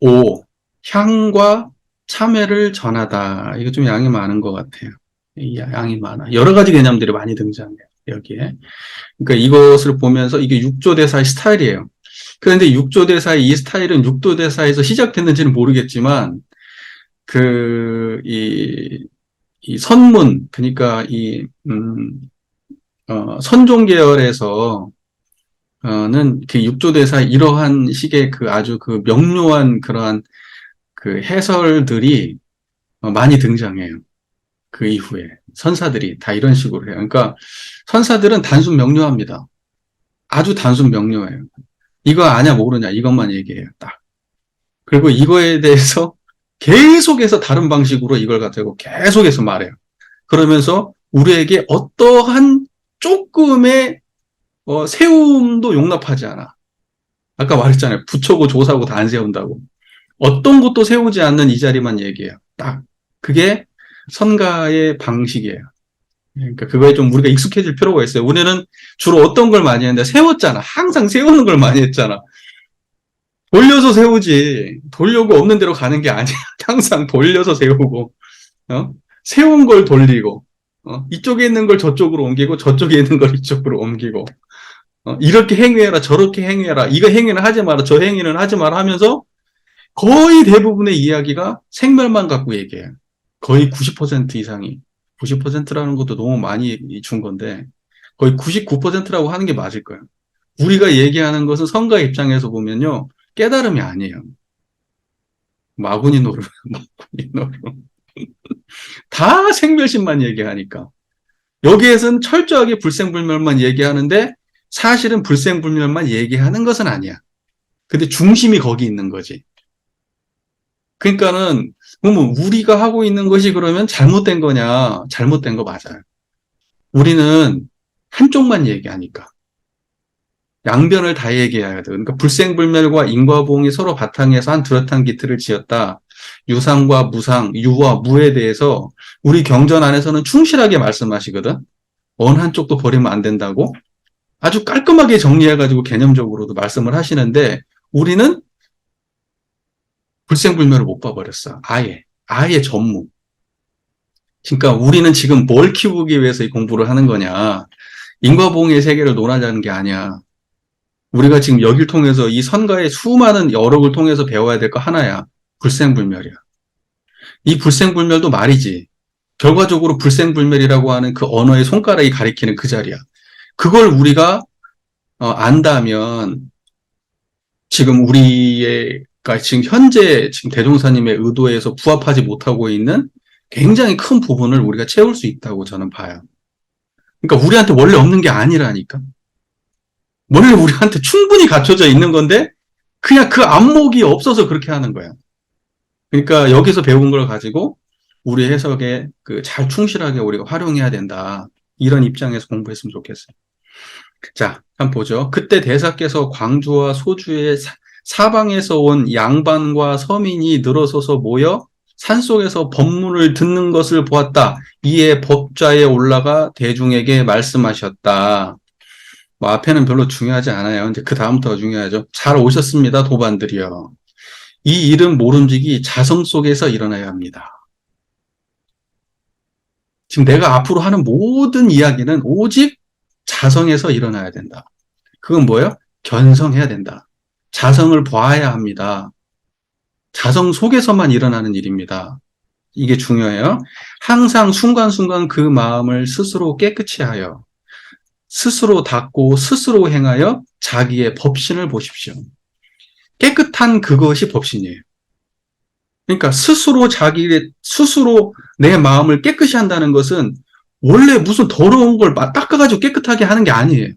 5. 향과 참외를 전하다. 이거 좀 양이 많은 것 같아요. 이 양이 많아. 여러 가지 개념들이 많이 등장해요, 여기에. 그러니까 이것을 보면서 이게 육조대사의 스타일이에요. 그런데 육조대사의 이 스타일은 육조대사에서 시작됐는지는 모르겠지만, 그, 이 선문, 그러니까 선종 계열에서, 는 그 육조대사의 이러한 식의 그 아주 그 명료한 그러한 그 해설들이 많이 등장해요. 그 이후에. 선사들이 다 이런 식으로 해요. 그러니까 선사들은 단순 명료합니다. 아주 단순 명료해요. 이거 아냐 모르냐 이것만 얘기해요. 딱. 그리고 이거에 대해서 계속해서 다른 방식으로 이걸 가지고 계속해서 말해요. 그러면서 우리에게 어떠한 조금의 세움도 용납하지 않아. 아까 말했잖아요. 부처고 조사고 다 안 세운다고. 어떤 것도 세우지 않는 이 자리만 얘기해요. 딱. 그게 선가의 방식이에요. 그러니까 그거에 좀 우리가 익숙해질 필요가 있어요. 우리는 주로 어떤 걸 많이 했는데 세웠잖아. 항상 세우는 걸 많이 했잖아. 돌려서 세우지. 돌려고 없는 대로 가는 게 아니야. 항상 돌려서 세우고, 어? 세운 걸 돌리고, 이쪽에 있는 걸 저쪽으로 옮기고, 저쪽에 있는 걸 이쪽으로 옮기고, 이렇게 행위해라, 저렇게 행위해라, 이거 행위는 하지 마라, 저 행위는 하지 마라 하면서 거의 대부분의 이야기가 생멸만 갖고 얘기해요. 거의 90% 이상이. 90%라는 것도 너무 많이 준 건데, 거의 99%라고 하는 게 맞을 거예요. 우리가 얘기하는 것은 성가 입장에서 보면요, 깨달음이 아니에요. 마구니 노릇, 마구니 노릇. 다 생멸심만 얘기하니까. 여기에서는 철저하게 불생불멸만 얘기하는데, 사실은 불생불멸만 얘기하는 것은 아니야. 근데 중심이 거기 있는 거지. 그러니까는 그러면 우리가 하고 있는 것이 그러면 잘못된 거냐? 잘못된 거 맞아요. 우리는 한쪽만 얘기하니까. 양변을 다 얘기해야 돼. 그러니까 불생불멸과 인과보응이 서로 바탕에서 한 뚜렷한 기틀을 지었다. 유상과 무상, 유와 무에 대해서 우리 경전 안에서는 충실하게 말씀하시거든. 어느 한쪽도 버리면 안 된다고. 아주 깔끔하게 정리해가지고 개념적으로도 말씀을 하시는데 우리는 불생불멸을 못 봐버렸어. 아예. 아예 전무. 그러니까 우리는 지금 뭘 키우기 위해서 이 공부를 하는 거냐. 인과보응의 세계를 논하자는 게 아니야. 우리가 지금 여길 통해서 이 선가의 수많은 여력을 통해서 배워야 될 거 하나야. 불생불멸이야. 이 불생불멸도 말이지. 결과적으로 불생불멸이라고 하는 그 언어의 손가락이 가리키는 그 자리야. 그걸 우리가 안다면 지금 우리의 그러니까 지금 현재 지금 대종사님의 의도에서 부합하지 못하고 있는 굉장히 큰 부분을 우리가 채울 수 있다고 저는 봐요. 그러니까 우리한테 원래 없는 게 아니라니까. 원래 우리한테 충분히 갖춰져 있는 건데 그냥 그 안목이 없어서 그렇게 하는 거야. 그러니까 여기서 배운 걸 가지고 우리 해석에 그 잘 충실하게 우리가 활용해야 된다. 이런 입장에서 공부했으면 좋겠어요. 자, 한번 보죠. 그때 대사께서 광주와 소주의 사방에서 온 양반과 서민이 늘어서서 모여 산속에서 법문을 듣는 것을 보았다. 이에 법좌에 올라가 대중에게 말씀하셨다. 뭐 앞에는 별로 중요하지 않아요. 이제 그 다음부터가 중요하죠. 잘 오셨습니다, 도반들이여. 이 일은 모름지기 자성 속에서 일어나야 합니다. 지금 내가 앞으로 하는 모든 이야기는 오직 자성에서 일어나야 된다. 그건 뭐예요? 견성해야 된다. 자성을 봐야 합니다. 자성 속에서만 일어나는 일입니다. 이게 중요해요. 항상 순간순간 그 마음을 스스로 깨끗이 하여 스스로 닦고 스스로 행하여 자기의 법신을 보십시오. 깨끗한 그것이 법신이에요. 그러니까 스스로 내 마음을 깨끗이 한다는 것은 원래 무슨 더러운 걸 닦아가지고 깨끗하게 하는 게 아니에요.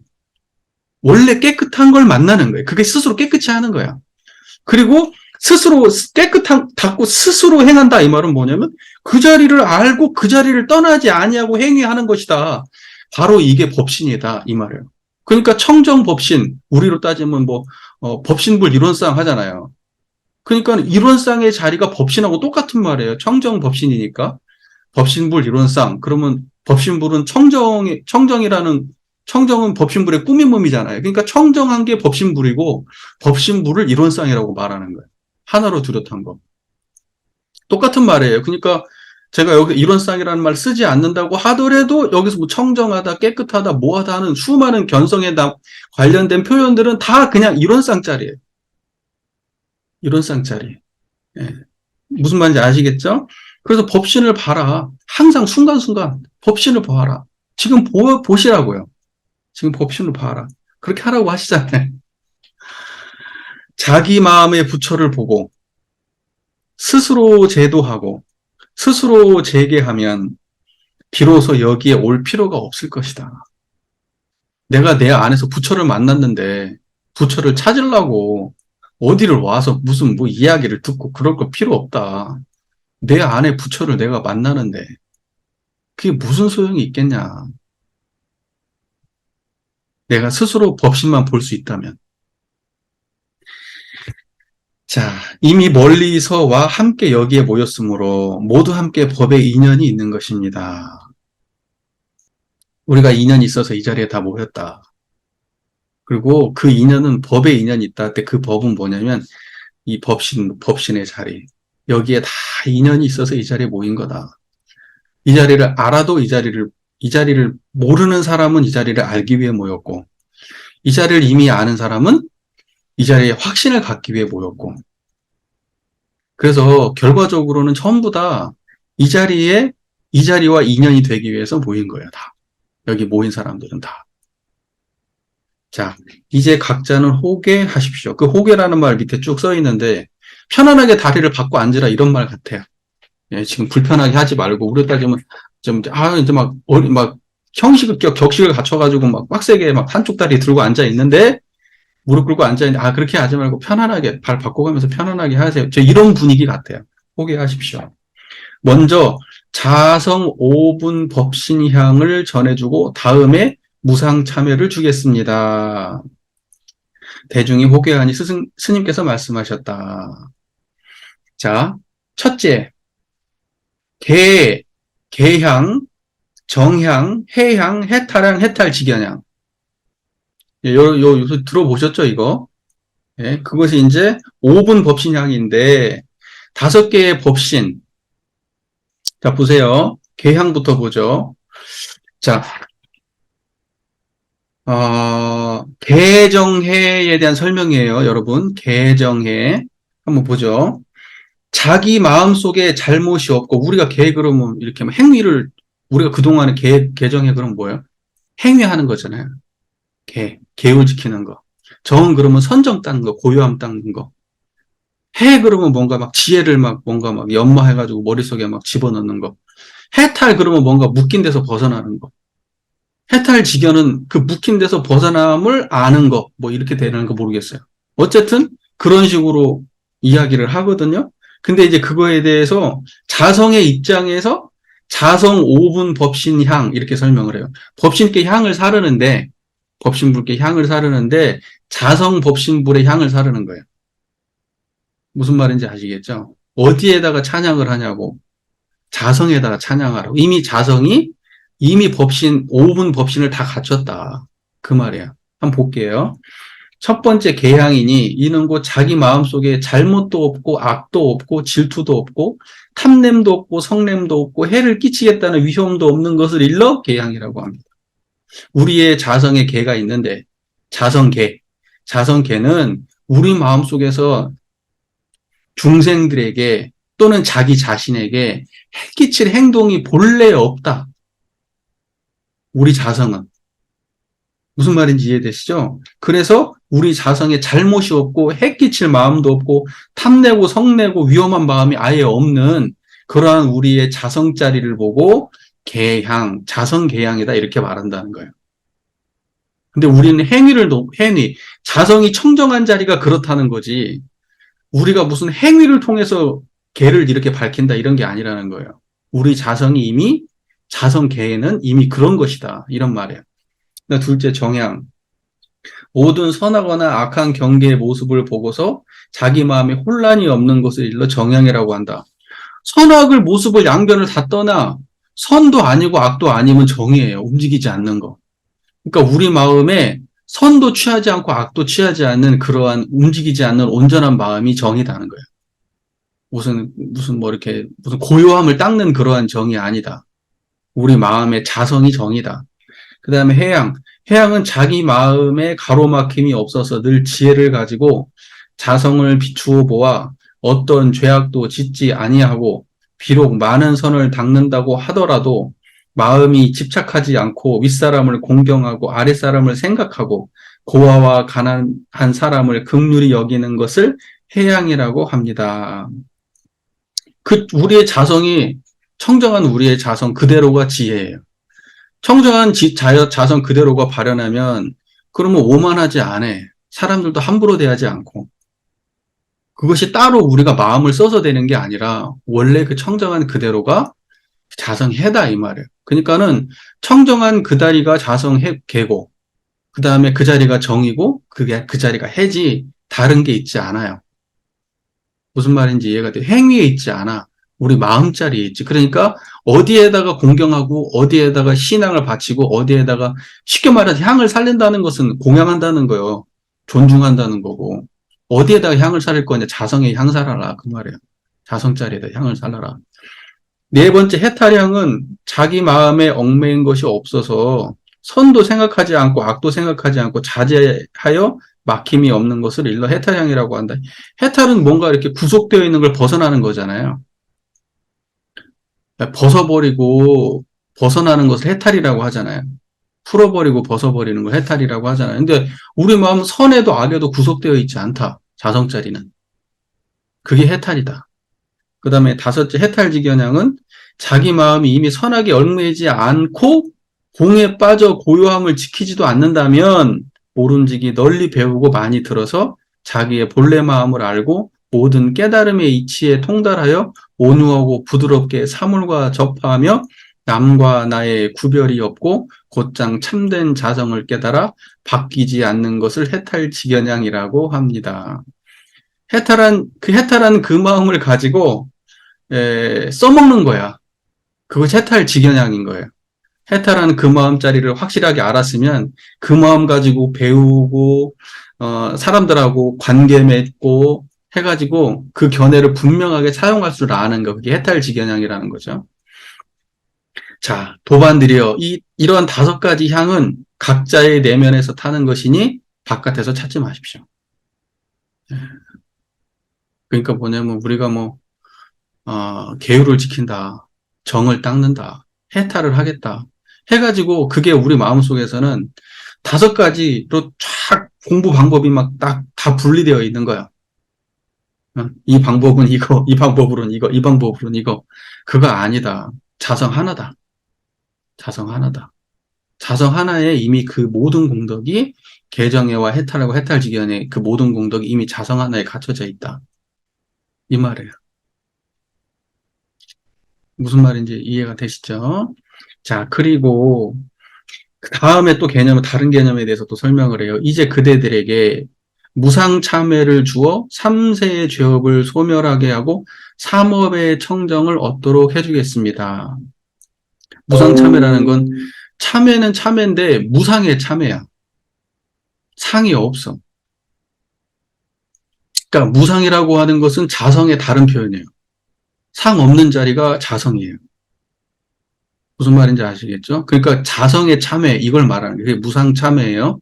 원래 깨끗한 걸 만나는 거예요. 그게 스스로 깨끗이 하는 거야. 그리고 스스로 닦고 스스로 행한다 이 말은 뭐냐면 그 자리를 알고 그 자리를 떠나지 아니하고 행위하는 것이다. 바로 이게 법신이다 이 말이에요. 그러니까 청정법신 우리로 따지면 뭐 법신불 이론상 하잖아요. 그러니까 이론상의 자리가 법신하고 똑같은 말이에요. 청정법신이니까 법신불 이론상 그러면 법신불은 청정은 법신불의 꾸밈음이잖아요. 그러니까 청정한 게 법신불이고 법신불을 이론상이라고 말하는 거예요. 하나로 뚜렷한 거. 똑같은 말이에요. 그러니까 제가 여기 이론상이라는 말 쓰지 않는다고 하더라도 여기서 뭐 청정하다, 깨끗하다, 뭐하다 하는 수많은 견성에 관련된 표현들은 다 그냥 이론상짜리예요. 이론상짜리. 예. 무슨 말인지 아시겠죠? 그래서 법신을 봐라. 항상 순간순간 법신을 봐라. 지금 보시라고요. 지금 법신을 봐라. 그렇게 하라고 하시잖아요. 자기 마음의 부처를 보고 스스로 제도하고 스스로 재개하면 비로소 여기에 올 필요가 없을 것이다. 내가 내 안에서 부처를 만났는데 부처를 찾으려고 어디를 와서 무슨 뭐 이야기를 듣고 그럴 거 필요 없다. 내 안에 부처를 내가 만나는데 그게 무슨 소용이 있겠냐. 내가 스스로 법신만 볼 수 있다면. 자, 이미 멀리서와 함께 여기에 모였으므로 모두 함께 법의 인연이 있는 것입니다. 우리가 인연이 있어서 이 자리에 다 모였다. 그리고 그 인연은 법의 인연이 있다 할 때 그 법은 뭐냐면 이 법신의 자리. 여기에 다 인연이 있어서 이 자리에 모인 거다. 이 자리를 알아도 이 자리를 모르는 사람은 이 자리를 알기 위해 모였고, 이 자리를 이미 아는 사람은 이 자리에 확신을 갖기 위해 모였고, 그래서 결과적으로는 전부 다 이 자리와 인연이 되기 위해서 모인 거예요, 다. 여기 모인 사람들은 다. 자, 이제 각자는 호개하십시오. 그 호개라는 말 밑에 쭉 써 있는데, 편안하게 다리를 받고 앉으라 이런 말 같아요. 예, 지금 불편하게 하지 말고, 우리 따지면, 이제 막, 격식을 갖춰가지고 막 빡세게 막 한쪽 다리 들고 앉아 있는데, 무릎 꿇고 앉아 있는데, 그렇게 하지 말고 편안하게, 발 바꿔가면서 편안하게 하세요. 이런 분위기 같아요. 호개하십시오. 먼저, 자성 5분 법신향을 전해주고, 다음에 무상 참여를 주겠습니다. 대중이 호개하니 스님께서 말씀하셨다. 자, 첫째, 개향, 정향, 해향, 해탈향, 해탈직연향. 요새 들어보셨죠, 이거? 예, 그것이 이제 5분 법신향인데, 5개의 법신. 자, 보세요. 개향부터 보죠. 자, 개정해에 대한 설명이에요, 여러분. 개정해. 한번 보죠. 자기 마음속에 잘못이 없고, 우리가 개 그러면 이렇게 행위를, 우리가 그동안에 개정해 그러면 뭐예요? 행위하는 거잖아요. 계율 지키는 거. 정 그러면 선정 닦는 거, 고요함 닦는 거. 해 그러면 뭔가 막 지혜를 뭔가 연마해가지고 머릿속에 막 집어넣는 거. 해탈 그러면 뭔가 묶인 데서 벗어나는 거. 해탈지견은 그 묶인 데서 벗어남을 아는 거, 뭐 이렇게 되는 거 모르겠어요. 어쨌든 그런 식으로 이야기를 하거든요. 근데 이제 그거에 대해서 자성의 입장에서 자성 5분 법신향 이렇게 설명을 해요. 법신께 향을 사르는데 법신불께 향을 사르는데 자성 법신불의 향을 사르는 거예요. 무슨 말인지 아시겠죠? 어디에다가 찬양을 하냐고. 자성에다가 찬양하라고. 이미 법신, 5분 법신을 다 갖췄다. 그 말이야. 한번 볼게요. 첫 번째 개향이니 이는 곧 자기 마음속에 잘못도 없고 악도 없고 질투도 없고 탐냄도 없고 성냄도 없고 해를 끼치겠다는 위험도 없는 것을 일러 개향이라고 합니다. 우리의 자성에 개가 있는데 자성개는 우리 마음속에서 중생들에게 또는 자기 자신에게 해 끼칠 행동이 본래 없다. 우리 자성은. 무슨 말인지 이해되시죠? 그래서 우리 자성에 잘못이 없고 해 끼칠 마음도 없고 탐내고 성내고 위험한 마음이 아예 없는 그러한 우리의 자성자리를 보고 자성개향이다 이렇게 말한다는 거예요. 근데 우리는 자성이 청정한 자리가 그렇다는 거지 우리가 무슨 행위를 통해서 개를 이렇게 밝힌다 이런 게 아니라는 거예요. 우리 자성개는 이미 그런 것이다 이런 말이에요. 둘째 정향. 모든 선하거나 악한 경계의 모습을 보고서 자기 마음에 혼란이 없는 것을 일러 정향이라고 한다. 선악을 모습을 양변을 다 떠나 선도 아니고 악도 아니면 정이에요. 움직이지 않는 거. 그러니까 우리 마음에 선도 취하지 않고 악도 취하지 않는 그러한 움직이지 않는 온전한 마음이 정이라는 거예요. 무슨 뭐 이렇게, 무슨 고요함을 닦는 그러한 정이 아니다. 우리 마음의 자성이 정이다. 그 다음에 해양. 해양은 자기 마음에 가로막힘이 없어서 늘 지혜를 가지고 자성을 비추어 보아 어떤 죄악도 짓지 아니하고 비록 많은 선을 닦는다고 하더라도 마음이 집착하지 않고 윗사람을 공경하고 아랫사람을 생각하고 고아와 가난한 사람을 긍휼히 여기는 것을 해양이라고 합니다. 우리의 자성이 청정한 우리의 자성 그대로가 지혜예요. 청정한 자성 그대로가 발현하면 그러면 오만하지 않아. 사람들도 함부로 대하지 않고. 그것이 따로 우리가 마음을 써서 되는 게 아니라 원래 그 청정한 그대로가 자성해다 이 말이에요. 그러니까는 청정한 그 다리가 자성해고 그 다음에 그 자리가 정이고 그 자리가 해지 다른 게 있지 않아요. 무슨 말인지 이해가 돼요. 행위에 있지 않아. 우리 마음자리에 있지. 그러니까 어디에다가 공경하고 어디에다가 신앙을 바치고 어디에다가 쉽게 말해서 향을 살린다는 것은 공양한다는 거예요. 존중한다는 거고. 어디에다가 향을 살릴 거냐. 자성에 향 살아라. 그 말이에요. 자성자리에다 향을 살라라. 네 번째 해탈향은 자기 마음에 얽매인 것이 없어서 선도 생각하지 않고 악도 생각하지 않고 자제하여 막힘이 없는 것을 일러 해탈향이라고 한다. 해탈은 뭔가 이렇게 구속되어 있는 걸 벗어나는 거잖아요. 벗어버리고 벗어나는 것을 해탈이라고 하잖아요. 풀어버리고 벗어버리는 걸 해탈이라고 하잖아요. 근데 우리 마음은 선에도 악에도 구속되어 있지 않다. 자성자리는. 그게 해탈이다. 그 다음에 다섯째 해탈직연향은 자기 마음이 이미 선악에 얽매이지 않고 공에 빠져 고요함을 지키지도 않는다면 모름지기 널리 배우고 많이 들어서 자기의 본래 마음을 알고 모든 깨달음의 이치에 통달하여 온유하고 부드럽게 사물과 접하며 남과 나의 구별이 없고 곧장 참된 자성을 깨달아 바뀌지 않는 것을 해탈직연향이라고 합니다. 해탈한 그 마음을 가지고 써먹는 거야. 그것이 해탈직연향인 거예요. 해탈한 그 마음자리를 확실하게 알았으면 그 마음 가지고 배우고 사람들하고 관계 맺고 해가지고 그 견해를 분명하게 사용할 줄 아는 거. 그게 해탈직연향이라는 거죠. 자, 도반들이여. 이러한 5가지 향은 각자의 내면에서 타는 것이니 바깥에서 찾지 마십시오. 그러니까 뭐냐면 우리가 계율을 지킨다. 정을 닦는다. 해탈을 하겠다. 해가지고 그게 우리 마음속에서는 5가지로 쫙 공부 방법이 막 다 분리되어 있는 거야. 이 방법은 이거, 이 방법으로는 이거, 이 방법으로는 이거. 그거 아니다. 자성 하나다. 자성 하나다. 자성 하나에 이미 그 모든 공덕이 개정애와 해탈하고 해탈직연의 그 모든 공덕이 이미 자성 하나에 갖춰져 있다. 이 말이에요. 무슨 말인지 이해가 되시죠? 자, 그리고 그 다음에 또 다른 개념에 대해서 또 설명을 해요. 이제 그대들에게 무상참회를 주어 3세의 죄업을 소멸하게 하고 삼업의 청정을 얻도록 해주겠습니다. 무상참회라는 건 참회는 참회인데 무상의 참회야. 상이 없어. 그러니까 무상이라고 하는 것은 자성의 다른 표현이에요. 상 없는 자리가 자성이에요. 무슨 말인지 아시겠죠? 그러니까 자성의 참회, 이걸 말하는 게 무상참회예요.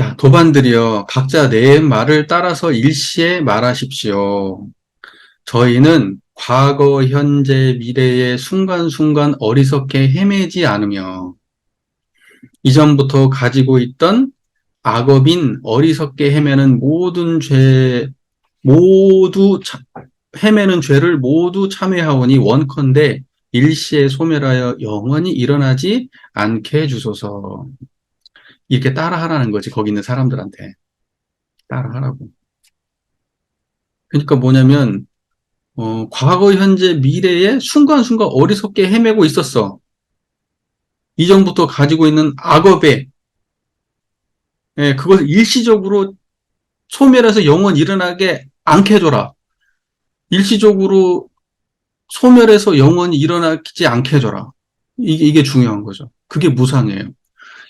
야, 도반들이여, 각자 내 말을 따라서 일시에 말하십시오. 저희는 과거, 현재, 미래의 순간순간 어리석게 헤매지 않으며 이전부터 가지고 있던 악업인 어리석게 헤매는 헤매는 죄를 모두 참회하오니 원컨대 일시에 소멸하여 영원히 일어나지 않게 해주소서. 이렇게 따라하라는 거지. 거기 있는 사람들한테. 따라하라고. 그러니까 뭐냐면 과거, 현재, 미래에 순간순간 어리석게 헤매고 있었어. 이전부터 가지고 있는 악업에 그것을 일시적으로 소멸해서 영원히 일어나게 않게 해줘라. 일시적으로 소멸해서 영원히 일어나지 않게 해줘라. 이게 중요한 거죠. 그게 무상이에요.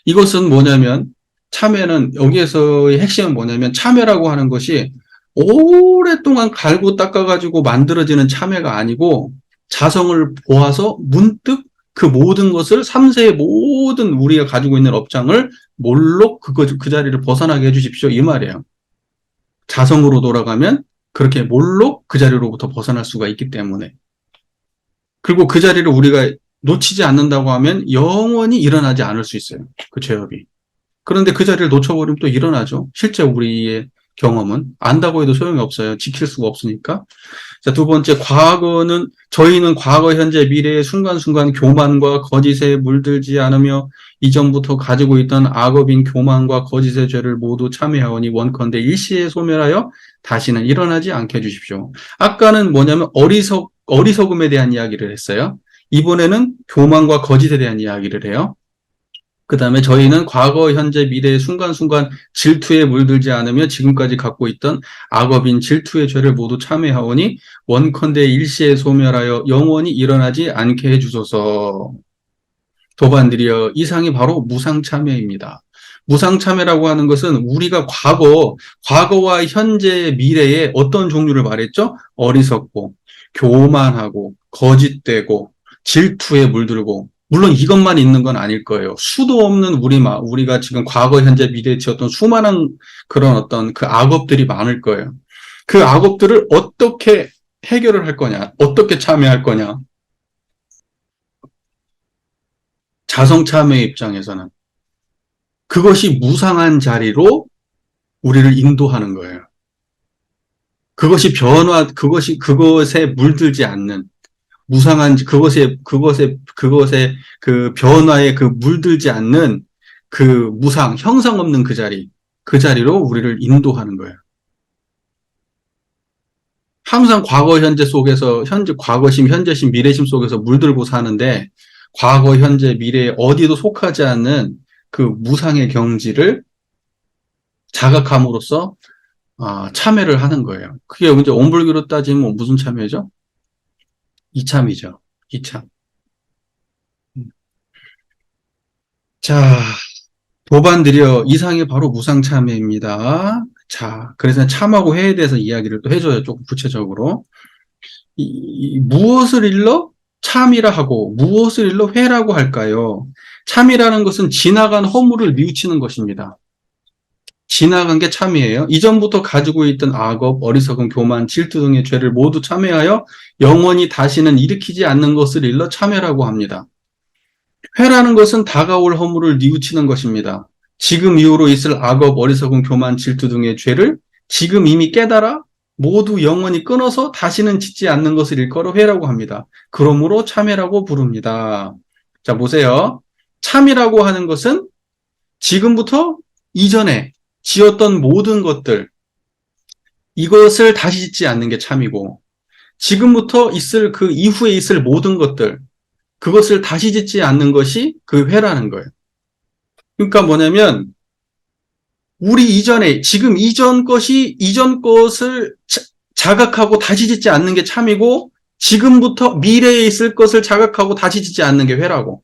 이것은 뭐냐면 참회는 여기에서의 핵심은 뭐냐면 참회라고 하는 것이 오랫동안 갈고 닦아가지고 만들어지는 참회가 아니고 자성을 보아서 문득 그 모든 것을 3세의 모든 우리가 가지고 있는 업장을 몰록 그 자리를 벗어나게 해주십시오. 이 말이에요. 자성으로 돌아가면 그렇게 몰록 그 자리로부터 벗어날 수가 있기 때문에. 그리고 그 자리를 우리가 놓치지 않는다고 하면 영원히 일어나지 않을 수 있어요. 그 죄업이. 그런데 그 자리를 놓쳐버리면 또 일어나죠. 실제 우리의 경험은. 안다고 해도 소용이 없어요. 지킬 수가 없으니까. 자, 두 번째, 저희는 과거, 현재, 미래의 순간순간 교만과 거짓에 물들지 않으며 이전부터 가지고 있던 악업인 교만과 거짓의 죄를 모두 참회하오니 원컨대 일시에 소멸하여 다시는 일어나지 않게 해주십시오. 아까는 뭐냐면 어리석음에 대한 이야기를 했어요. 이번에는 교만과 거짓에 대한 이야기를 해요. 그 다음에 저희는 과거, 현재, 미래의 순간순간 질투에 물들지 않으며 지금까지 갖고 있던 악업인 질투의 죄를 모두 참회하오니 원컨대 일시에 소멸하여 영원히 일어나지 않게 해주소서. 도반드리여 이상이 바로 무상참회입니다. 무상참회라고 하는 것은 우리가 과거와 현재, 미래의 어떤 종류를 말했죠? 어리석고, 교만하고, 거짓되고, 질투에 물들고, 물론 이것만 있는 건 아닐 거예요. 수도 없는 우리가 지금 과거, 현재, 미래에 지었던 수많은 그런 어떤 그 악업들이 많을 거예요. 그 악업들을 어떻게 해결을 할 거냐? 어떻게 참여할 거냐? 자성참회 입장에서는 그것이 무상한 자리로 우리를 인도하는 거예요. 그것에 물들지 않는 무상한 그것에 그 변화에 그 물들지 않는 그 무상 형상 없는 그 자리로 우리를 인도하는 거예요. 항상 과거 현재 속에서 과거심 현재심 미래심 속에서 물들고 사는데 과거 현재 미래에 어디도 속하지 않는 그 무상의 경지를 자각함으로써 참회를 하는 거예요. 그게 이제 온불교로 따지면 무슨 참회죠? 이참이죠. 이참. 자, 도반드려 이상이 바로 무상참회입니다. 자, 그래서 참하고 회에 대해서 이야기를 또 해줘요. 조금 구체적으로. 무엇을 일러 참이라 하고 무엇을 일러 회라고 할까요? 참이라는 것은 지나간 허물을 뉘우치는 것입니다. 지나간 게 참이에요. 이전부터 가지고 있던 악업, 어리석음, 교만, 질투 등의 죄를 모두 참회하여 영원히 다시는 일으키지 않는 것을 일러 참회라고 합니다. 회라는 것은 다가올 허물을 뉘우치는 것입니다. 지금 이후로 있을 악업, 어리석음, 교만, 질투 등의 죄를 지금 이미 깨달아 모두 영원히 끊어서 다시는 짓지 않는 것을 일컬어 회라고 합니다. 그러므로 참회라고 부릅니다. 자, 보세요. 참이라고 하는 것은 지금부터 이전에 지었던 모든 것들, 이것을 다시 짓지 않는 게 참이고, 지금부터 그 이후에 있을 모든 것들, 그것을 다시 짓지 않는 것이 그 회라는 거예요. 그러니까 뭐냐면, 지금 이전 것을 자각하고 다시 짓지 않는 게 참이고, 지금부터 미래에 있을 것을 자각하고 다시 짓지 않는 게 회라고.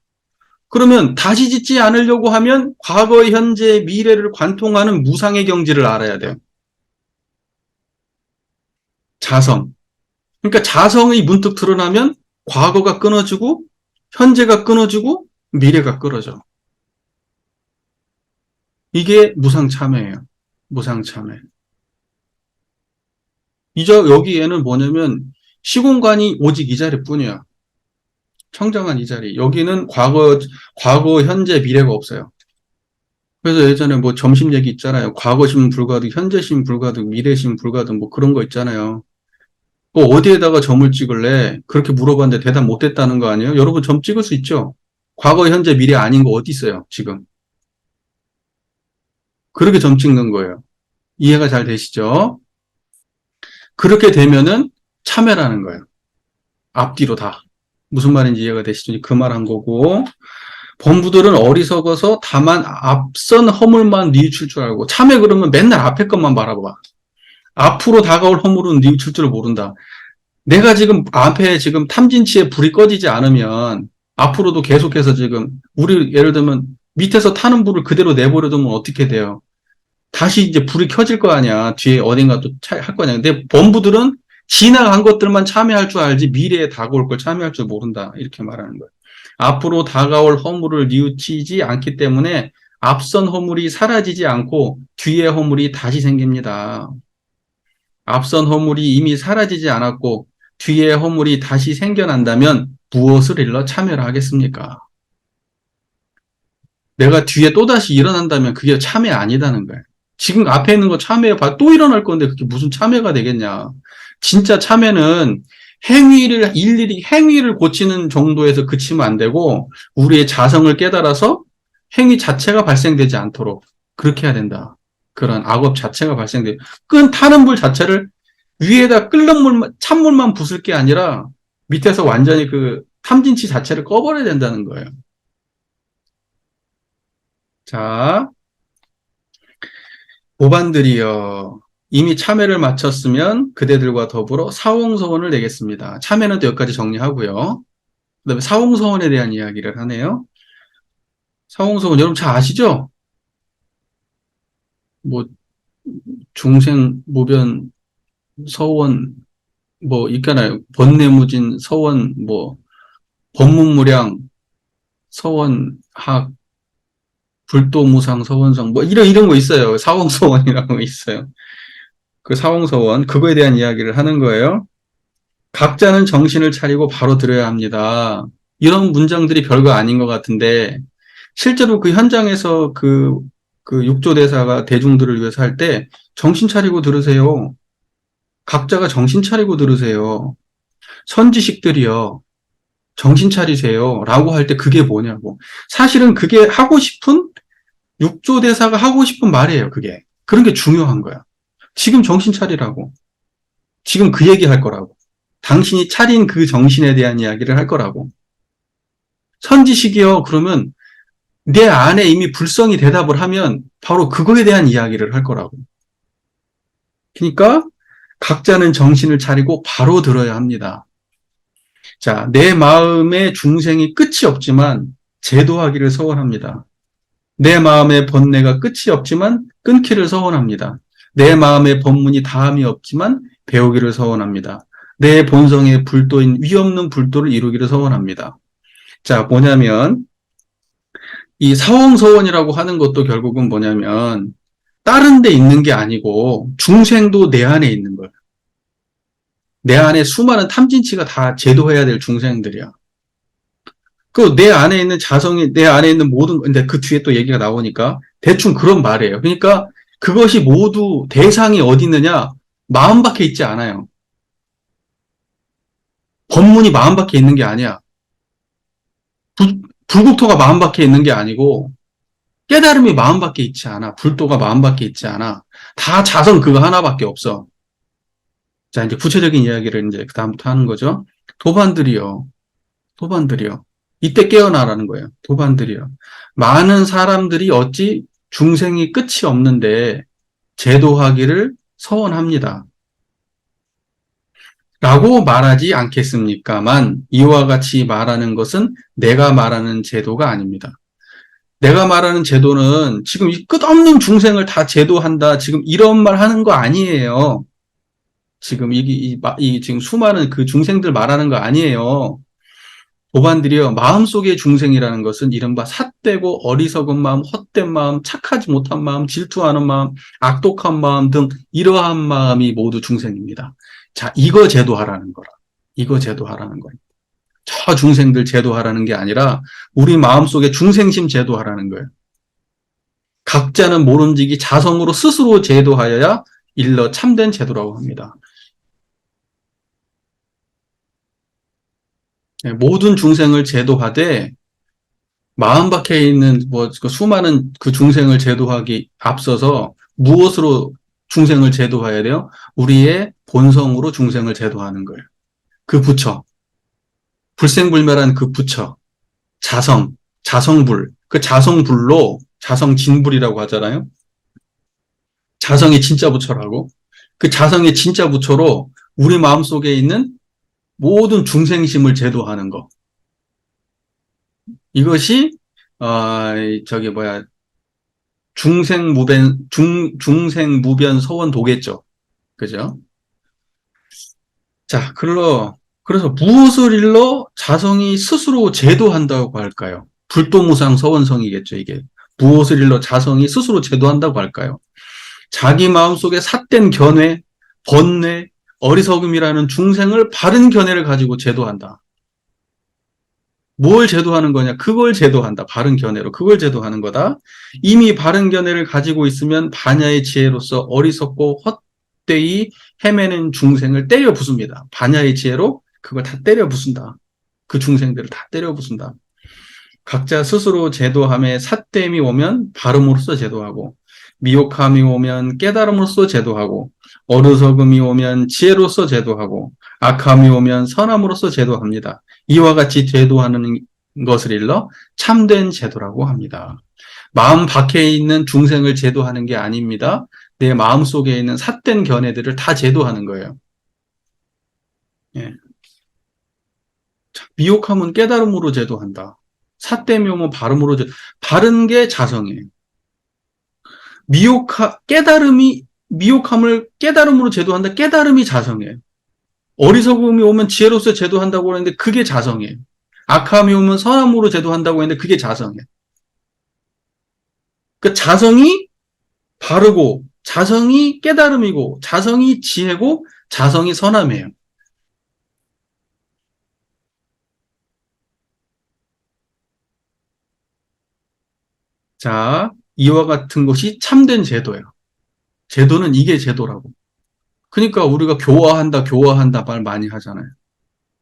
그러면 다시 짓지 않으려고 하면 과거, 현재, 미래를 관통하는 무상의 경지를 알아야 돼요. 자성. 그러니까 자성이 문득 드러나면 과거가 끊어지고 현재가 끊어지고 미래가 끊어져. 이게 무상참회예요. 무상참회. 여기에는 뭐냐면 시공간이 오직 이 자리뿐이야. 청정한 이 자리. 여기는 과거, 현재, 미래가 없어요. 그래서 예전에 뭐 점심 얘기 있잖아요. 과거심 불가득, 현재심 불가득, 미래심 불가득 뭐 그런 거 있잖아요. 어디에다가 점을 찍을래? 그렇게 물어봤는데 대답 못했다는 거 아니에요? 여러분 점 찍을 수 있죠? 과거, 현재, 미래 아닌 거 어디 있어요, 지금? 그렇게 점 찍는 거예요. 이해가 잘 되시죠? 그렇게 되면은 참회라는 거예요. 앞뒤로 다. 무슨 말인지 이해가 되시죠? 그 말 한 거고. 범부들은 어리석어서 다만 앞선 허물만 뉘우칠 줄 알고, 참회 그러면 맨날 앞에 것만 바라봐. 앞으로 다가올 허물은 뉘우칠 줄 모른다. 내가 지금 앞에 지금 탐진치에 불이 꺼지지 않으면 앞으로도 계속해서 지금 우리 예를 들면 밑에서 타는 불을 그대로 내버려 두면 어떻게 돼요? 다시 이제 불이 켜질 거 아니야. 뒤에 어딘가 또 할 거 아니야. 근데 범부들은 지나간 것들만 참여할 줄 알지 미래에 다가올 걸 참여할 줄 모른다. 이렇게 말하는 거예요. 앞으로 다가올 허물을 뉘우치지 않기 때문에 앞선 허물이 사라지지 않고 뒤에 허물이 다시 생깁니다. 앞선 허물이 이미 사라지지 않았고 뒤에 허물이 다시 생겨난다면 무엇을 일러 참여를 하겠습니까? 내가 뒤에 또다시 일어난다면 그게 참여 아니다는 거예요. 지금 앞에 있는 거 참여해봐. 또 일어날 건데 그게 무슨 참여가 되겠냐. 진짜 참여는 일일이 행위를 고치는 정도에서 그치면 안 되고 우리의 자성을 깨달아서 행위 자체가 발생되지 않도록 그렇게 해야 된다. 그런 악업 자체가 발생돼요. 타는 불 자체를 위에다 끓는 물만, 찬물만 부술 게 아니라 밑에서 완전히 그 탐진치 자체를 꺼버려야 된다는 거예요. 자, 고반들이여 이미 참회를 마쳤으면 그대들과 더불어 사홍서원을 내겠습니다. 참회는 또 여기까지 정리하고요. 그다음에 사홍서원에 대한 이야기를 하네요. 사홍서원 여러분 잘 아시죠? 뭐 중생 무변 서원 뭐 있잖아요. 번뇌무진 서원 뭐 법문무량 서원학 불도무상 서원성 뭐 이런 거 있어요. 사홍서원이라는 거 있어요. 그 사홍서원 그거에 대한 이야기를 하는 거예요. 각자는 정신을 차리고 바로 들어야 합니다. 이런 문장들이 별거 아닌 것 같은데 실제로 그 현장에서 그 육조대사가 대중들을 위해서 할 때 정신 차리고 들으세요. 각자가 정신 차리고 들으세요. 선지식들이요. 정신 차리세요. 라고 할 때 그게 뭐냐고. 사실은 그게 육조대사가 하고 싶은 말이에요. 그게. 그런 게 중요한 거야. 지금 정신 차리라고. 지금 그 얘기 할 거라고. 당신이 차린 그 정신에 대한 이야기를 할 거라고. 선지식이요. 그러면 내 안에 이미 불성이 대답을 하면 바로 그거에 대한 이야기를 할 거라고. 그러니까 각자는 정신을 차리고 바로 들어야 합니다. 자, 내 마음의 중생이 끝이 없지만 제도하기를 서원합니다. 내 마음의 번뇌가 끝이 없지만 끊기를 서원합니다. 내 마음의 법문이 다함이 없지만 배우기를 서원합니다. 내 본성의 불도인 위없는 불도를 이루기를 서원합니다. 자, 뭐냐면 이 사홍서원이라고 하는 것도 결국은 뭐냐면 다른 데 있는 게 아니고 중생도 내 안에 있는 거예요. 내 안에 수많은 탐진치가 다 제도해야 될 중생들이야. 그 내 안에 있는 자성이 내 안에 있는 모든 근데 그 뒤에 또 얘기가 나오니까 대충 그런 말이에요. 그러니까 그것이 모두 대상이 어디 있느냐? 마음 밖에 있지 않아요. 법문이 마음 밖에 있는 게 아니야. 불국토가 마음 밖에 있는 게 아니고 깨달음이 마음 밖에 있지 않아. 불도가 마음 밖에 있지 않아. 다 자성 그거 하나밖에 없어. 자, 이제 구체적인 이야기를 이제 그다음부터 하는 거죠. 도반들이요. 도반들이요. 이때 깨어나라는 거예요. 도반들이요. 많은 사람들이 어찌 중생이 끝이 없는데 제도하기를 서원합니다. 라고 말하지 않겠습니까만 이와 같이 말하는 것은 내가 말하는 제도가 아닙니다. 내가 말하는 제도는 지금 이 끝없는 중생을 다 제도한다. 지금 이런 말 하는 거 아니에요. 지금 지금 수많은 그 중생들 말하는 거 아니에요. 도반들이요. 마음속의 중생이라는 것은 이른바 삿되고 어리석은 마음, 헛된 마음, 착하지 못한 마음, 질투하는 마음, 악독한 마음 등 이러한 마음이 모두 중생입니다. 자, 이거 제도하라는 거라. 이거 제도하라는 거예요. 저 중생들 제도하라는 게 아니라 우리 마음속에 중생심 제도하라는 거예요. 각자는 모름지기 자성으로 스스로 제도하여야 일러 참된 제도라고 합니다. 모든 중생을 제도하되 마음 밖에 있는 그 수많은 그 중생을 제도하기 앞서서 무엇으로 중생을 제도해야 돼요? 우리의 본성으로 중생을 제도하는 거예요. 그 부처, 불생불멸한 그 부처, 자성불, 그 자성불로 자성진불이라고 하잖아요. 자성의 진짜 부처라고. 그 자성의 진짜 부처로 우리 마음속에 있는 모든 중생심을 제도하는 거. 이것이 저기 중생무변 서원 도겠죠. 그죠? 자, 그래서 무엇을 일러 자성이 스스로 제도한다고 할까요? 불도무상 서원성이겠죠, 이게. 무엇을 일러 자성이 스스로 제도한다고 할까요? 자기 마음속에 삿된 견해, 번뇌, 어리석음이라는 중생을 바른 견해를 가지고 제도한다. 뭘 제도하는 거냐? 그걸 제도한다. 바른 견해로. 그걸 제도하는 거다. 이미 바른 견해를 가지고 있으면 반야의 지혜로서 어리석고 헛되이 헤매는 중생을 때려 부숩니다. 반야의 지혜로 그걸 다 때려 부순다. 그 중생들을 다 때려 부순다. 각자 스스로 제도함에 삿됨이 오면 바름으로써 제도하고, 미혹함이 오면 깨달음으로써 제도하고, 어리석음이 오면 지혜로써 제도하고, 악함이 오면 선함으로써 제도합니다. 이와 같이 제도하는 것을 일러 참된 제도라고 합니다. 마음 밖에 있는 중생을 제도하는 게 아닙니다. 내 마음 속에 있는 삿된 견해들을 다 제도하는 거예요. 예. 미혹함은 깨달음으로 제도한다. 삿됨이 오면 바름으로 바른 게 자성이에요. 미혹함을 깨달음으로 제도한다. 깨달음이 자성이에요. 어리석음이 오면 지혜로서 제도한다고 하는데 그게 자성이에요. 악함이 오면 선함으로 제도한다고 했는데 그게 자성이에요. 그 자성이 바르고, 자성이 깨달음이고, 자성이 지혜고, 자성이 선함이에요. 자, 이와 같은 것이 참된 제도예요. 제도는 이게 제도라고. 그러니까 우리가 교화한다 말 많이 하잖아요.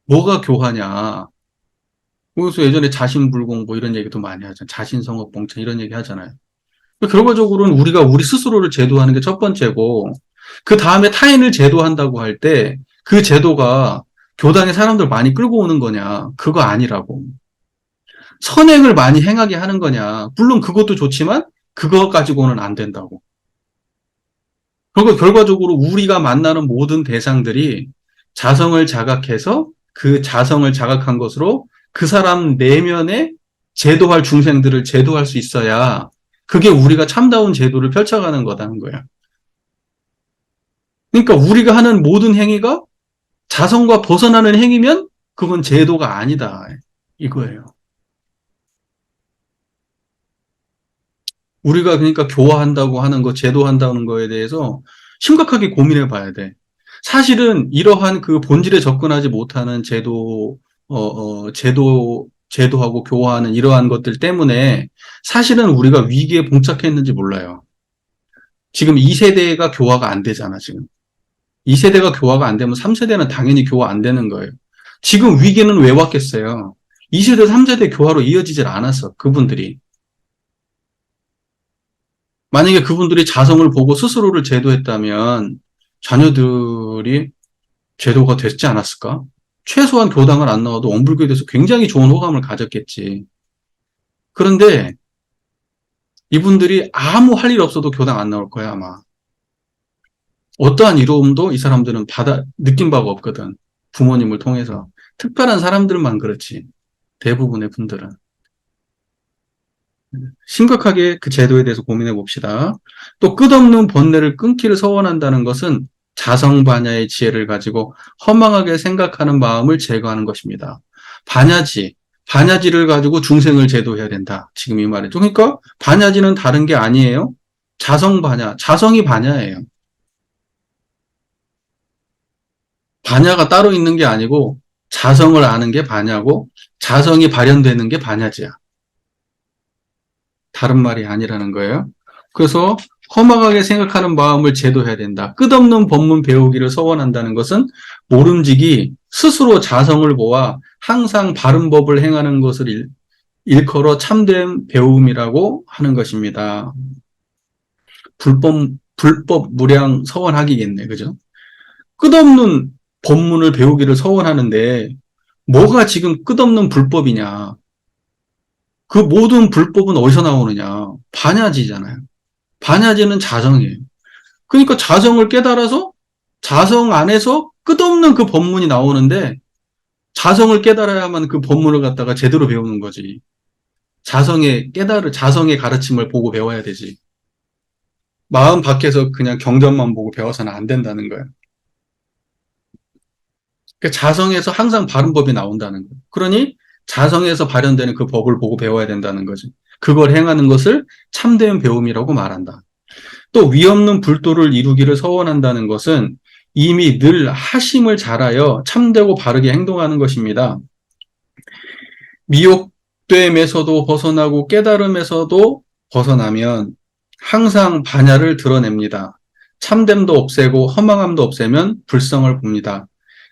뭐가 교화냐? 그래서 예전에 자신불공 뭐 이런 얘기도 많이 하잖아요. 자신성업봉천 이런 얘기 하잖아요. 결과적으로는 우리가 우리 스스로를 제도하는 게 첫 번째고, 그 다음에 타인을 제도한다고 할 때, 그 제도가 교당의 사람들 많이 끌고 오는 거냐? 그거 아니라고. 선행을 많이 행하게 하는 거냐? 물론 그것도 좋지만, 그거 가지고는 안 된다고. 그리고 결과적으로 우리가 만나는 모든 대상들이 자성을 자각해서 그 자성을 자각한 것으로 그 사람 내면에 제도할 중생들을 제도할 수 있어야 그게 우리가 참다운 제도를 펼쳐가는 거다는 거야. 그러니까 우리가 하는 모든 행위가 자성과 벗어나는 행위면 그건 제도가 아니다. 이거예요. 우리가 그러니까 교화한다고 하는 거, 제도한다는 거에 대해서 심각하게 고민해 봐야 돼. 사실은 이러한 그 본질에 접근하지 못하는 제도하고 교화하는 이러한 것들 때문에 사실은 우리가 위기에 봉착했는지 몰라요. 지금 2세대가 교화가 안 되잖아, 지금. 2세대가 교화가 안 되면 3세대는 당연히 교화 안 되는 거예요. 지금 위기는 왜 왔겠어요? 2세대, 3세대 교화로 이어지질 않았어, 그분들이. 만약에 그분들이 자성을 보고 스스로를 제도했다면 자녀들이 제도가 됐지 않았을까? 최소한 교당을 안 나와도 원불교에 대해서 굉장히 좋은 호감을 가졌겠지. 그런데 이분들이 아무 할 일 없어도 교당 안 나올 거야, 아마. 어떠한 이로움도 이 사람들은 느낀 바가 없거든. 부모님을 통해서. 특별한 사람들만 그렇지. 대부분의 분들은. 심각하게 그 제도에 대해서 고민해 봅시다. 또 끝없는 번뇌를 끊기를 서원한다는 것은 자성반야의 지혜를 가지고 허망하게 생각하는 마음을 제거하는 것입니다. 반야지를 가지고 중생을 제도해야 된다. 지금 이 말이죠. 그러니까 반야지는 다른 게 아니에요. 자성반야, 자성이 반야예요. 반야가 따로 있는 게 아니고 자성을 아는 게 반야고 자성이 발현되는 게 반야지야. 다른 말이 아니라는 거예요. 그래서 허망하게 생각하는 마음을 제도해야 된다. 끝없는 법문 배우기를 서원한다는 것은 모름지기 스스로 자성을 보아 항상 바른 법을 행하는 것을 일컬어 참된 배움이라고 하는 것입니다. 불법 무량 서원하기겠네. 그죠? 끝없는 법문을 배우기를 서원하는데 뭐가 지금 끝없는 불법이냐? 그 모든 불법은 어디서 나오느냐? 반야지잖아요. 반야지는 자성이에요. 그러니까 자성을 깨달아서 자성 안에서 끝없는 그 법문이 나오는데 자성을 깨달아야만 그 법문을 갖다가 제대로 배우는 거지. 자성의 가르침을 보고 배워야 되지. 마음 밖에서 그냥 경전만 보고 배워서는 안 된다는 거예요. 그러니까 자성에서 항상 바른 법이 나온다는 거예요. 그러니 자성에서 발현되는 그 법을 보고 배워야 된다는 거죠. 그걸 행하는 것을 참된 배움이라고 말한다. 또 위없는 불도를 이루기를 서원한다는 것은 이미 늘 하심을 잘하여 참되고 바르게 행동하는 것입니다. 미혹됨에서도 벗어나고 깨달음에서도 벗어나면 항상 반야를 드러냅니다. 참됨도 없애고 허망함도 없애면 불성을 봅니다.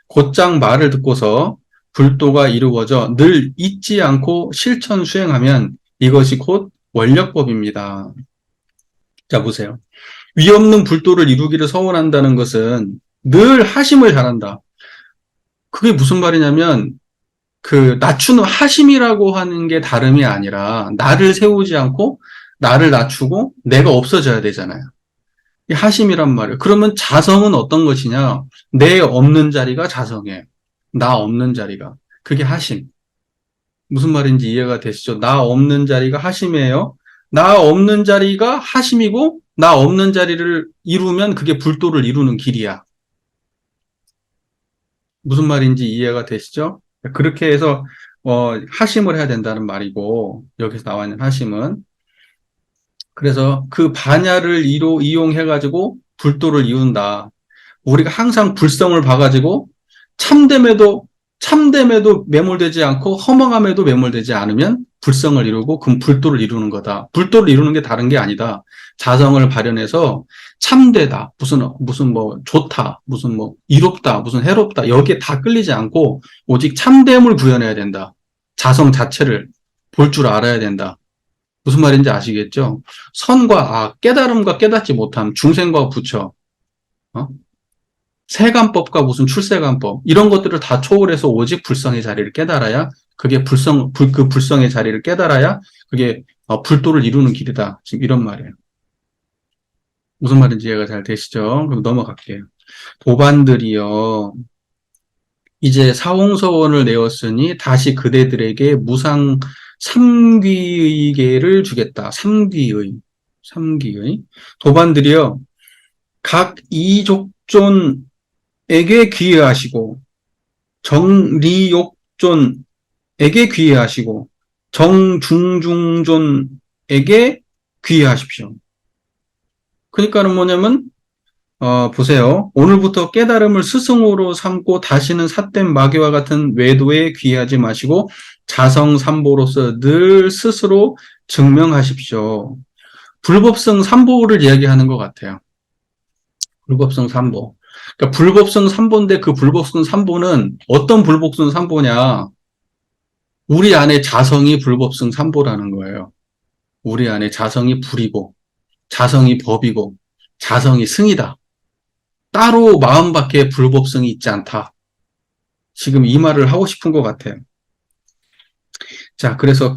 곧장 말을 듣고서 불도가 이루어져 늘 잊지 않고 실천 수행하면 이것이 곧 원력법입니다. 자, 보세요. 위없는 불도를 이루기를 서원한다는 것은 늘 하심을 잘한다. 그게 무슨 말이냐면 그 낮추는 하심이라고 하는 게 다름이 아니라 나를 세우지 않고 나를 낮추고 내가 없어져야 되잖아요. 이 하심이란 말이에요. 그러면 자성은 어떤 것이냐? 내 없는 자리가 자성이에요. 나 없는 자리가. 그게 하심. 무슨 말인지 이해가 되시죠? 나 없는 자리가 하심이에요. 나 없는 자리가 하심이고 나 없는 자리를 이루면 그게 불도를 이루는 길이야. 무슨 말인지 이해가 되시죠? 그렇게 해서 하심을 해야 된다는 말이고 여기서 나와 있는 하심은 그래서 그 반야를 이용해가지고 불도를 이룬다. 우리가 항상 불성을 봐가지고 참됨에도 매몰되지 않고 허망함에도 매몰되지 않으면 불성을 이루고 그럼 불도를 이루는 거다. 불도를 이루는 게 다른 게 아니다. 자성을 발현해서 참되다, 무슨 뭐 좋다, 무슨 뭐 이롭다, 무슨 해롭다 여기에 다 끌리지 않고 오직 참됨을 구현해야 된다. 자성 자체를 볼 줄 알아야 된다. 무슨 말인지 아시겠죠? 선과 악, 깨달음과 깨닫지 못함, 중생과 부처, 어? 세간법과 무슨 출세간법 이런 것들을 다 초월해서 오직 불성의 자리를 깨달아야 그게 그 불성의 자리를 깨달아야 그게 불도를 이루는 길이다. 지금 이런 말이에요. 무슨 말인지 이해가 잘 되시죠? 그럼 넘어갈게요. 도반들이요. 이제 사홍서원을 내었으니 다시 그대들에게 무상 삼귀의계를 주겠다. 삼귀의. 도반들이요. 각 이족존에게 귀의하시고 정리욕존에게 귀의하시고 정중중존에게 귀의하십시오. 그러니까는 뭐냐면 보세요. 오늘부터 깨달음을 스승으로 삼고 다시는 삿된 마귀와 같은 외도에 귀의하지 마시고 자성삼보로서 늘 스스로 증명하십시오. 불법성 삼보를 이야기하는 것 같아요. 불법성 삼보. 그러니까 불법성 삼보인데 그 불법성 삼보는 어떤 불법성 삼보냐? 우리 안에 자성이 불법성 삼보라는 거예요. 우리 안에 자성이 불이고 자성이 법이고 자성이 승이다. 따로 마음 밖에 불법성이 있지 않다. 지금 이 말을 하고 싶은 것 같아요. 자, 그래서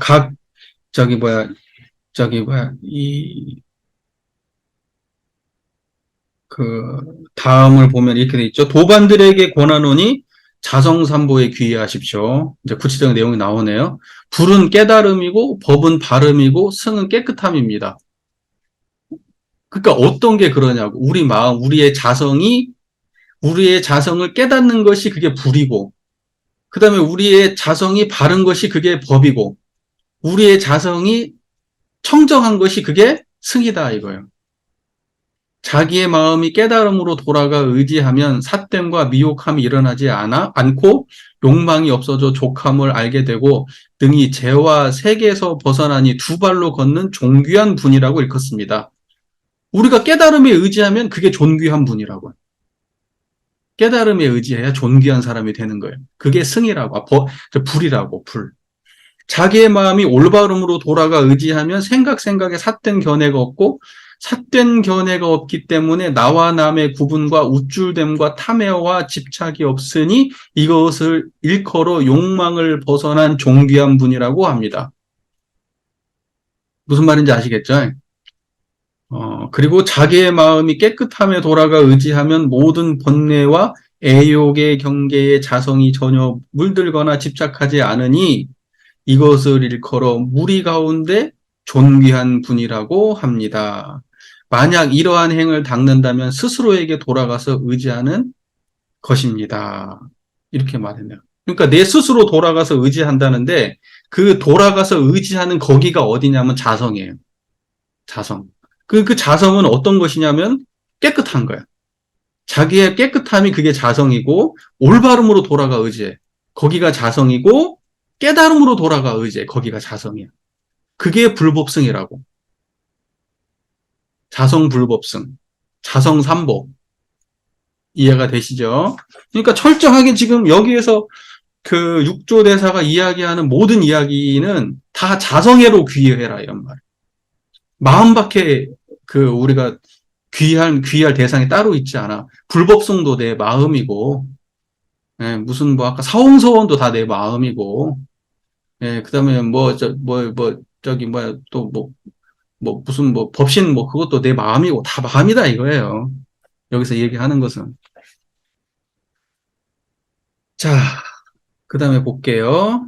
다음을 보면 이렇게 돼 있죠. 도반들에게 권하노니 자성삼보에 귀의하십시오. 이제 구체적인 내용이 나오네요. 불은 깨달음이고 법은 발음이고 승은 깨끗함입니다. 그러니까 어떤 게 그러냐고. 우리 마음, 우리의 자성을 깨닫는 것이 그게 불이고, 그 다음에 우리의 자성이 바른 것이 그게 법이고, 우리의 자성이 청정한 것이 그게 승이다 이거예요. 자기의 마음이 깨달음으로 돌아가 의지하면 삿됨과 미혹함이 일어나지 않고 욕망이 없어져 족함을 알게 되고 등이 죄와 세계에서 벗어나니 두 발로 걷는 존귀한 분이라고 일컫습니다. 우리가 깨달음에 의지하면 그게 존귀한 분이라고요. 깨달음에 의지해야 존귀한 사람이 되는 거예요. 그게 승이라고, 불이라고, 불. 자기의 마음이 올바름으로 돌아가 의지하면 생각에 삿된 견해가 없고 삿된 견해가 없기 때문에 나와 남의 구분과 우쭐됨과 탐해와 집착이 없으니 이것을 일컬어 욕망을 벗어난 존귀한 분이라고 합니다. 무슨 말인지 아시겠죠? 그리고 자기의 마음이 깨끗함에 돌아가 의지하면 모든 번뇌와 애욕의 경계에 자성이 전혀 물들거나 집착하지 않으니 이것을 일컬어 무리 가운데 존귀한 분이라고 합니다. 만약 이러한 행을 닦는다면 스스로에게 돌아가서 의지하는 것입니다. 이렇게 말했네요. 그러니까 내 스스로 돌아가서 의지한다는데 그 돌아가서 의지하는 거기가 어디냐면 자성이에요. 자성. 그 자성은 어떤 것이냐면 깨끗한 거야. 자기의 깨끗함이 그게 자성이고 올바름으로 돌아가 의지해. 거기가 자성이고 깨달음으로 돌아가 의지해. 거기가 자성이야. 그게 불법승이라고. 자성 불법승. 자성 삼복. 이해가 되시죠? 그러니까 철저하게 지금 여기에서 그 육조 대사가 이야기하는 모든 이야기는 다 자성애로 귀해라 이런 말. 마음밖에 그 우리가 귀할 대상이 따로 있지 않아. 불법성도 내 마음이고, 예, 무슨 뭐 아까 사홍서원도 다 내 마음이고, 예, 그다음에 저기 뭐야 또 무슨 뭐 법신 뭐 그것도 내 마음이고 다 마음이다 이거예요. 여기서 얘기하는 것은. 자, 그다음에 볼게요.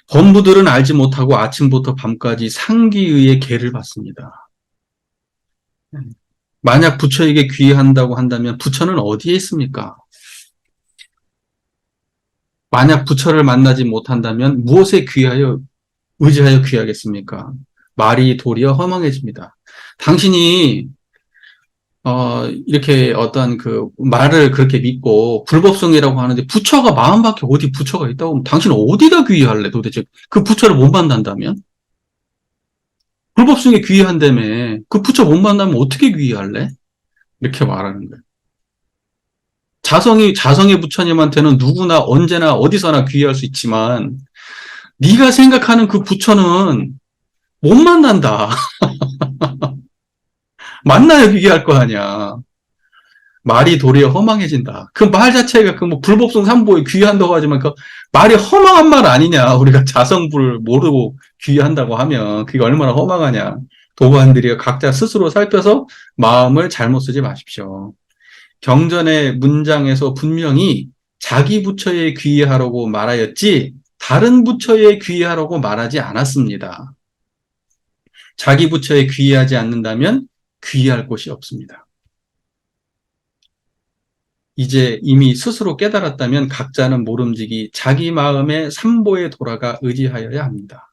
범부들은 알지 못하고 아침부터 밤까지 상기의의 계를 받습니다. 만약 부처에게 귀의한다고 한다면 부처는 어디에 있습니까? 만약 부처를 만나지 못한다면 무엇에 의지하여 귀하겠습니까? 말이 도리어 허망해집니다. 당신이 이렇게 어떤 그 말을 그렇게 믿고 불법성이라고 하는데 부처가 마음밖에 어디 부처가 있다고 하면 당신은 어디다 귀의할래 도대체? 그 부처를 못 만난다면? 불법성에 귀의한다며 그 부처 못 만나면 어떻게 귀의할래? 이렇게 말하는 거예요. 자성의 부처님한테는 누구나 언제나 어디서나 귀의할 수 있지만 네가 생각하는 그 부처는 못 만난다. 만나야 귀의할 거 아니야. 말이 도리어 허망해진다. 그 말 자체가 그 뭐 불법성 삼보에 귀의한다고 하지만 그 말이 허망한 말 아니냐. 우리가 자성불을 모르고 귀의한다고 하면 그게 얼마나 허망하냐. 도반들이 각자 스스로 살펴서 마음을 잘못 쓰지 마십시오. 경전의 문장에서 분명히 자기 부처에 귀의하라고 말하였지 다른 부처에 귀의하라고 말하지 않았습니다. 자기 부처에 귀의하지 않는다면 귀의할 곳이 없습니다. 이제 이미 스스로 깨달았다면 각자는 모름지기 자기 마음의 삼보에 돌아가 의지하여야 합니다.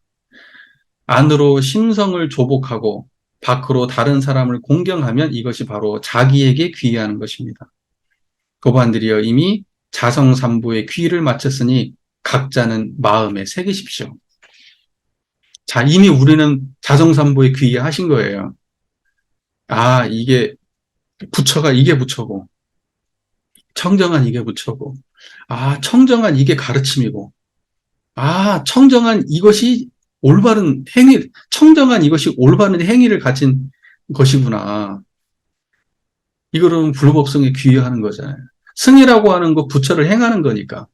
안으로 심성을 조복하고 밖으로 다른 사람을 공경하면 이것이 바로 자기에게 귀의하는 것입니다. 도반들이여 이미 자성삼보에 귀의를 마쳤으니 각자는 마음에 새기십시오. 자, 이미 우리는 자성삼보에 귀의하신 거예요. 아, 이게 부처가 이게 부처고 청정한 이게 부처고 아, 청정한 이게 가르침이고 아, 청정한 이것이 올바른 행위, 청정한 이것이 올바른 행위를 가진 것이구나. 이거는 불법성에 귀의하는 거잖아요. 승이라고 하는 거 부처를 행하는 거니까.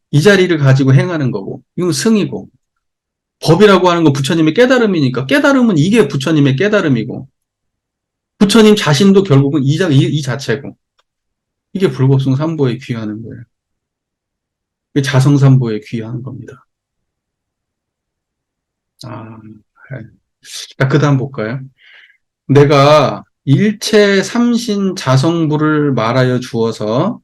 이 자리를 가지고 행하는 거고, 이건 승이고. 법이라고 하는 건 부처님의 깨달음이니까, 깨달음은 이게 부처님의 깨달음이고, 부처님 자신도 결국은 이 자체고, 이게 불법성 삼보에 귀의하는 거예요. 자성삼보에 귀의하는 겁니다. 아, 네. 그 다음 볼까요? 내가 일체 삼신 자성부를 말하여 주어서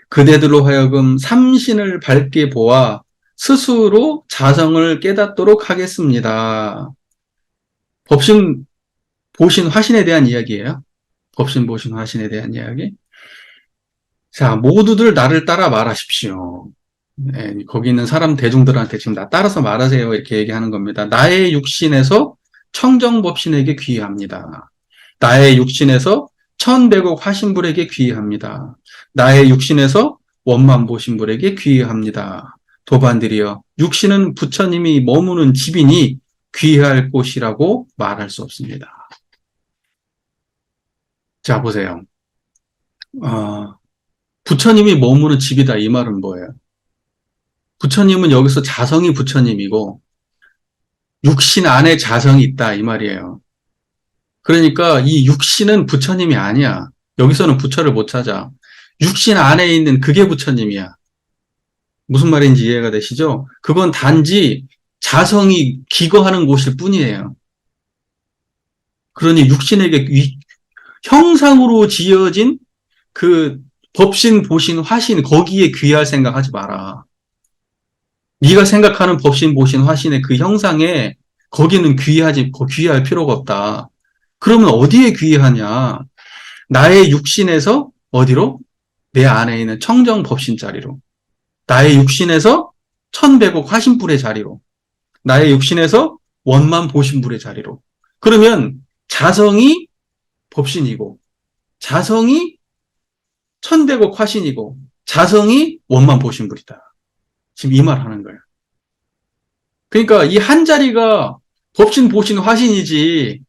그대들로 하여금 삼신을 밝게 보아 스스로 자성을 깨닫도록 하겠습니다. 법신 보신 화신에 대한 이야기예요. 법신 보신 화신에 대한 이야기. 자, 모두들 나를 따라 말하십시오. 네, 거기 있는 사람 대중들한테 지금 나 따라서 말하세요. 이렇게 얘기하는 겁니다. 나의 육신에서 청정법신에게 귀의합니다. 나의 육신에서 천백억 화신불에게 귀의합니다. 나의 육신에서 원만보신불에게 귀의합니다. 도반들이여 육신은 부처님이 머무는 집이니 귀의할 곳이라고 말할 수 없습니다. 자, 보세요. 부처님이 머무는 집이다 이 말은 뭐예요? 부처님은 여기서 자성이 부처님이고 육신 안에 자성이 있다 이 말이에요. 그러니까 이 육신은 부처님이 아니야. 여기서는 부처를 못 찾아. 육신 안에 있는 그게 부처님이야. 무슨 말인지 이해가 되시죠? 그건 단지 자성이 기거하는 곳일 뿐이에요. 그러니 육신에게 형상으로 지어진 그 법신, 보신, 화신 거기에 귀할 생각하지 마라. 네가 생각하는 법신, 보신, 화신의 그 형상에 거기는 귀할 필요가 없다. 그러면 어디에 귀하냐? 나의 육신에서 어디로? 내 안에 있는 청정 법신 자리로. 나의 육신에서 천백억 화신불의 자리로. 나의 육신에서 원만 보신불의 자리로. 그러면 자성이 법신이고, 자성이 천백억 화신이고, 자성이 원만 보신불이다. 지금 이 말 하는 거예요. 그러니까 이 한 자리가 법신, 보신, 화신이지,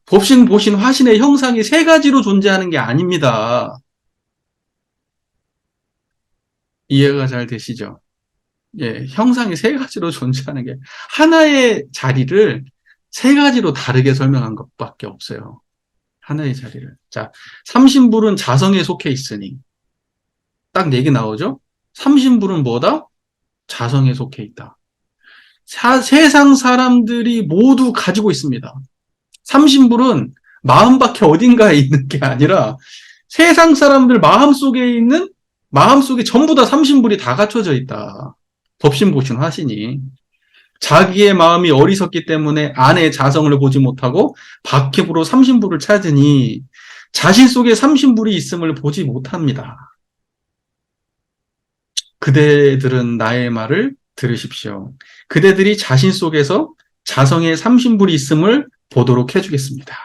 법신, 보신, 화신의 형상이 세 가지로 존재하는 게 아닙니다. 이해가 잘 되시죠? 예, 형상이 세 가지로 존재하는 게 하나의 자리를 세 가지로 다르게 설명한 것밖에 없어요. 하나의 자리를. 자, 삼신불은 자성에 속해 있으니 딱 얘기 나오죠? 삼신불은 뭐다? 자성에 속해 있다. 세상 사람들이 모두 가지고 있습니다. 삼신불은 마음밖에 어딘가에 있는 게 아니라 세상 사람들 마음속에 전부 다 삼신불이 다 갖춰져 있다. 법신, 보신, 화신이. 자기의 마음이 어리석기 때문에 안에 자성을 보지 못하고 밖으로 삼신불을 찾으니 자신 속에 삼신불이 있음을 보지 못합니다. 그대들은 나의 말을 들으십시오. 그대들이 자신 속에서 자성의 삼신불이 있음을 보도록 해주겠습니다.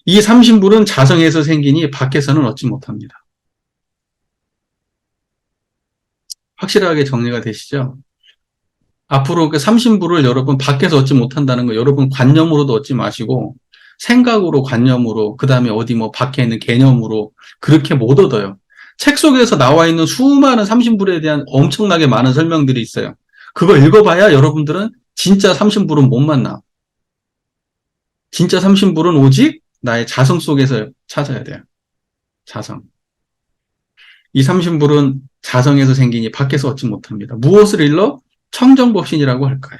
이 삼신불은 자성에서 생기니 밖에서는 얻지 못합니다. 확실하게 정리가 되시죠? 앞으로 그 삼신불을 여러분 밖에서 얻지 못한다는 거 여러분 관념으로도 얻지 마시고 생각으로, 관념으로, 그 다음에 어디 뭐 밖에 있는 개념으로 그렇게 못 얻어요. 책 속에서 나와 있는 수많은 삼신불에 대한 엄청나게 많은 설명들이 있어요. 그거 읽어봐야 여러분들은 진짜 삼신불은 못 만나. 진짜 삼신불은 오직 나의 자성 속에서 찾아야 돼요. 자성. 이 삼신불은 자성에서 생기니 밖에서 얻지 못합니다. 무엇을 일러? 청정법신이라고 할까요?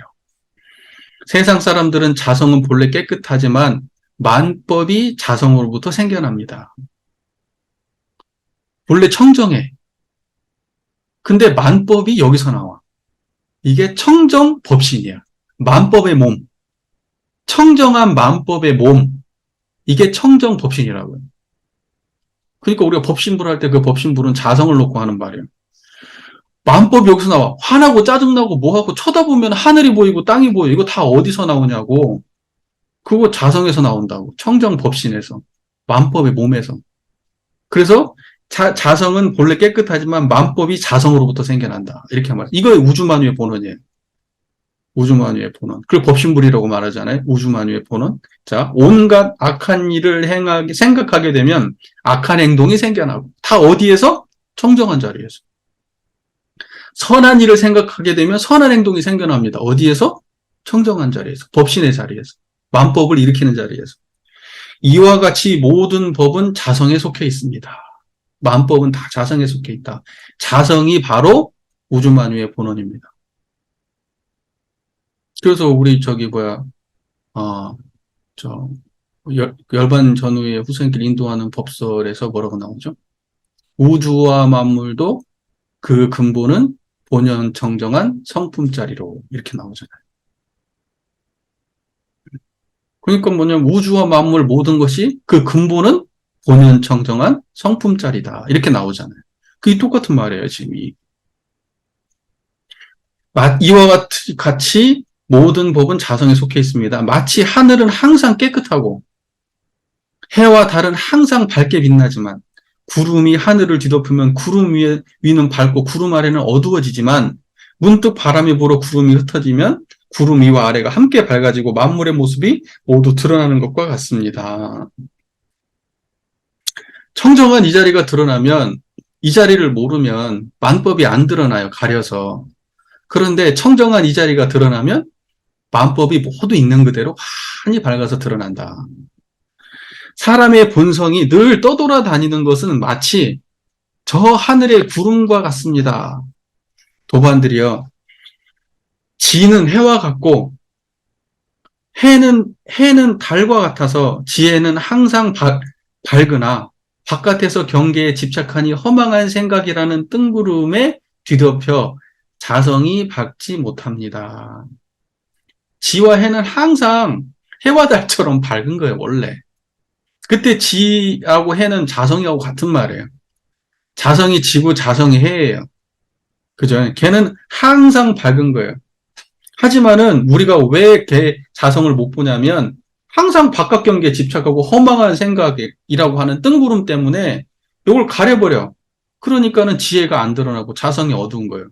세상 사람들은 자성은 본래 깨끗하지만 만법이 자성으로부터 생겨납니다. 본래 청정해. 근데 만법이 여기서 나와. 이게 청정법신이야. 만법의 몸. 청정한 만법의 몸. 이게 청정법신이라고요. 그러니까 우리가 법신불 할 때 그 법신불은 자성을 놓고 하는 말이에요. 만법이 여기서 나와. 화나고 짜증나고 뭐하고 쳐다보면 하늘이 보이고 땅이 보여. 이거 다 어디서 나오냐고. 그거 자성에서 나온다고. 청정법신에서. 만법의 몸에서. 그래서 자성은 본래 깨끗하지만 만법이 자성으로부터 생겨난다. 이렇게 말해요. 이거의 우주만유의 본원이에요. 우주만유의 본원. 그걸 법신불이라고 말하잖아요. 우주만유의 본원. 자, 온갖 악한 일을 생각하게 되면 악한 행동이 생겨나고. 다 어디에서? 청정한 자리에서. 선한 일을 생각하게 되면 선한 행동이 생겨납니다. 어디에서? 청정한 자리에서. 법신의 자리에서. 만법을 일으키는 자리에서. 이와 같이 모든 법은 자성에 속해 있습니다. 만법은 다 자성에 속해 있다. 자성이 바로 우주만유의 본원입니다. 그래서 우리 열반 전후의 후생길 인도하는 법설에서 뭐라고 나오죠? 우주와 만물도 그 근본은 본연 정정한 성품자리로 이렇게 나오잖아요. 그러니까 뭐냐면 우주와 만물 모든 것이 그 근본은 본연 정정한 성품자리다. 이렇게 나오잖아요. 그게 똑같은 말이에요, 지금 이와 같이 모든 법은 자성에 속해 있습니다. 마치 하늘은 항상 깨끗하고 해와 달은 항상 밝게 빛나지만 구름이 하늘을 뒤덮으면 구름 위는 밝고 구름 아래는 어두워지지만 문득 바람이 불어 구름이 흩어지면 구름 위와 아래가 함께 밝아지고 만물의 모습이 모두 드러나는 것과 같습니다. 청정한 이 자리가 드러나면 이 자리를 모르면 만법이 안 드러나요. 가려서. 그런데 청정한 이 자리가 드러나면 만법이 모두 있는 그대로 환히 밝아서 드러난다. 사람의 본성이 늘 떠돌아다니는 것은 마치 저 하늘의 구름과 같습니다. 도반들이여, 지는 해와 같고 해는 달과 같아서 지혜는 항상 밝으나 바깥에서 경계에 집착하니 허망한 생각이라는 뜬구름에 뒤덮여 자성이 밝지 못합니다. 지와 해는 항상 해와 달처럼 밝은 거예요, 원래. 그때 지하고 해는 자성이하고 같은 말이에요. 자성이 지고 자성이 해예요. 그죠? 걔는 항상 밝은 거예요. 하지만은 우리가 왜 걔 자성을 못 보냐면 항상 바깥 경계에 집착하고 허망한 생각이라고 하는 뜬구름 때문에 이걸 가려버려. 그러니까는 지혜가 안 드러나고 자성이 어두운 거예요.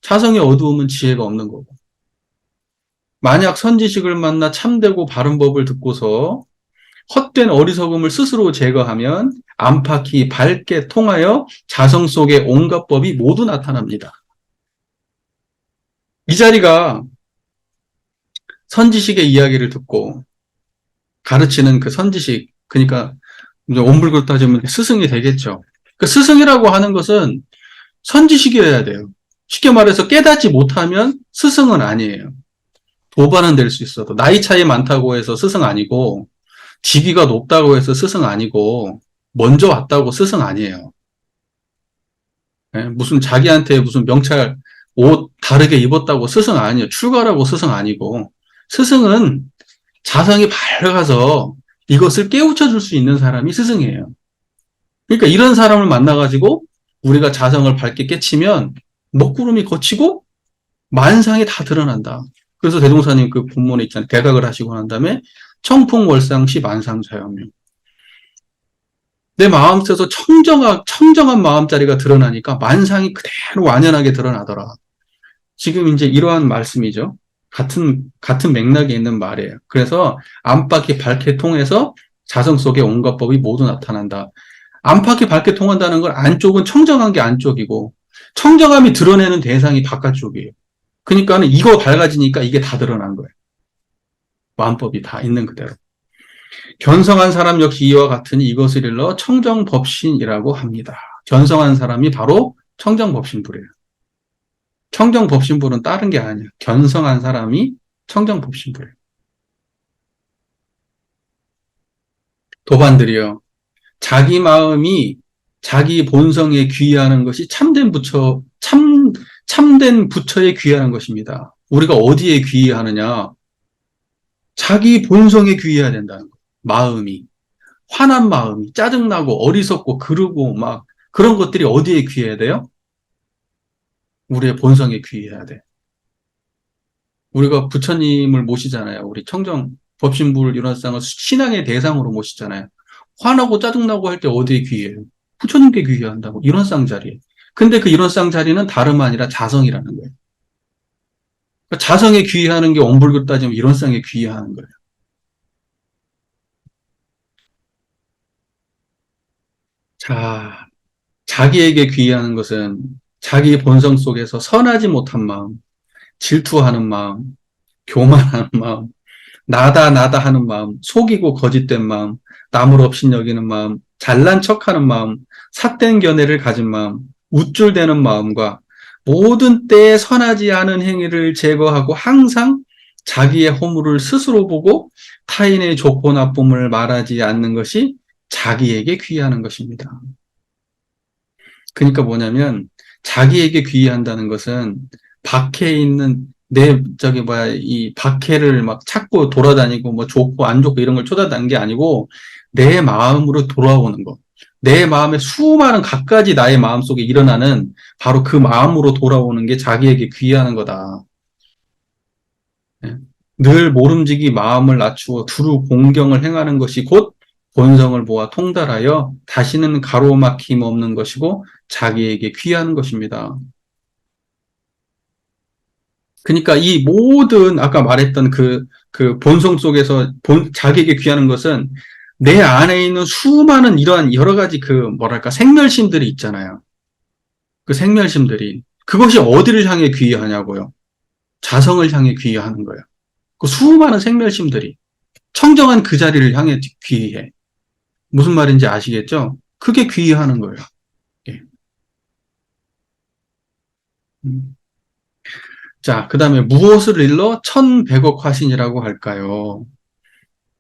자성이 어두우면 지혜가 없는 거고. 만약 선지식을 만나 참되고 바른 법을 듣고서 헛된 어리석음을 스스로 제거하면 안팎이 밝게 통하여 자성 속의 온갖 법이 모두 나타납니다. 이 자리가 선지식의 이야기를 듣고 가르치는 그 선지식, 그러니까 원불교 따지면 스승이 되겠죠. 그 스승이라고 하는 것은 선지식이어야 돼요. 쉽게 말해서 깨닫지 못하면 스승은 아니에요. 도반은 될 수 있어도 나이 차이 많다고 해서 스승 아니고 직위가 높다고 해서 스승 아니고 먼저 왔다고 스승 아니에요. 무슨 자기한테 무슨 명찰 옷 다르게 입었다고 스승 아니에요. 출가라고 스승 아니고 스승은 자성이 밝아서 이것을 깨우쳐 줄 수 있는 사람이 스승이에요. 그러니까 이런 사람을 만나가지고 우리가 자성을 밝게 깨치면 먹구름이 걷히고 만상이 다 드러난다. 그래서 대종사님 그 본문에 있잖아요. 대각을 하시고 난 다음에 청풍월상시 만상자여며. 내 마음 속에서 청정한 마음자리가 드러나니까 만상이 그대로 완연하게 드러나더라. 지금 이제 이러한 말씀이죠. 같은 맥락에 있는 말이에요. 그래서 안팎이 밝게 통해서 자성 속의 온갖 법이 모두 나타난다. 안팎이 밝게 통한다는 건 안쪽은 청정한 게 안쪽이고 청정함이 드러내는 대상이 바깥쪽이에요. 그러니까는 이거 밝아지니까 이게 다 드러난 거예요. 마음법이 다 있는 그대로. 견성한 사람 역시 이와 같으니 이것을 일러 청정법신이라고 합니다. 견성한 사람이 바로 청정법신불이에요. 청정법신불은 다른 게 아니에요. 견성한 사람이 청정법신불이에요. 도반들이요. 자기 마음이 자기 본성에 귀의하는 것이 참된 부처에 귀의하는 것입니다. 우리가 어디에 귀의하느냐? 자기 본성에 귀의해야 된다는 거예요. 마음이. 화난 마음이, 짜증나고 어리석고 그르고 막 그런 것들이 어디에 귀의해야 돼요? 우리의 본성에 귀의해야 돼. 우리가 부처님을 모시잖아요. 우리 청정 법신불 유난상을 신앙의 대상으로 모시잖아요. 화나고 짜증나고 할 때 어디에 귀의해요? 부처님께 귀의해야 한다고. 유난상 자리에. 근데 그 유난상 자리는 다름 아니라 자성이라는 거예요. 그러니까 자성에 귀의하는 게 원불교 따지면 유난상에 귀의하는 거예요. 자, 자기에게 귀의하는 것은 자기 본성 속에서 선하지 못한 마음, 질투하는 마음, 교만하는 마음, 나다 하는 마음, 속이고 거짓된 마음, 남을 업신여기는 마음, 잘난 척하는 마음, 삿된 견해를 가진 마음, 우쭐대는 마음과 모든 때에 선하지 않은 행위를 제거하고 항상 자기의 허물을 스스로 보고 타인의 좋고 나쁨을 말하지 않는 것이 자기에게 귀의하는 것입니다. 그러니까 뭐냐면 자기에게 귀의한다는 것은 밖에 있는 이 박해를 막 찾고 돌아다니고 뭐 좋고 안 좋고 이런 걸 찾아다니는 게 아니고 내 마음으로 돌아오는 거. 내 마음에 수많은 갖가지 나의 마음 속에 일어나는 바로 그 마음으로 돌아오는 게 자기에게 귀의하는 거다. 예. 늘 모름지기 마음을 낮추어 두루 공경을 행하는 것이 곧 본성을 모아 통달하여 다시는 가로막힘 없는 것이고 자기에게 귀의하는 것입니다. 그러니까 이 모든 아까 말했던 그 본성 속에서 자기에게 귀하는 것은 내 안에 있는 수많은 이러한 여러 가지 그 뭐랄까 생멸심들이 있잖아요. 그 생멸심들이 그것이 어디를 향해 귀하냐고요. 자성을 향해 귀하는 거예요. 그 수많은 생멸심들이 청정한 그 자리를 향해 귀해. 무슨 말인지 아시겠죠? 그게 귀하는 거예요. 예. 자, 그 다음에 무엇을 일러 1100억 화신이라고 할까요?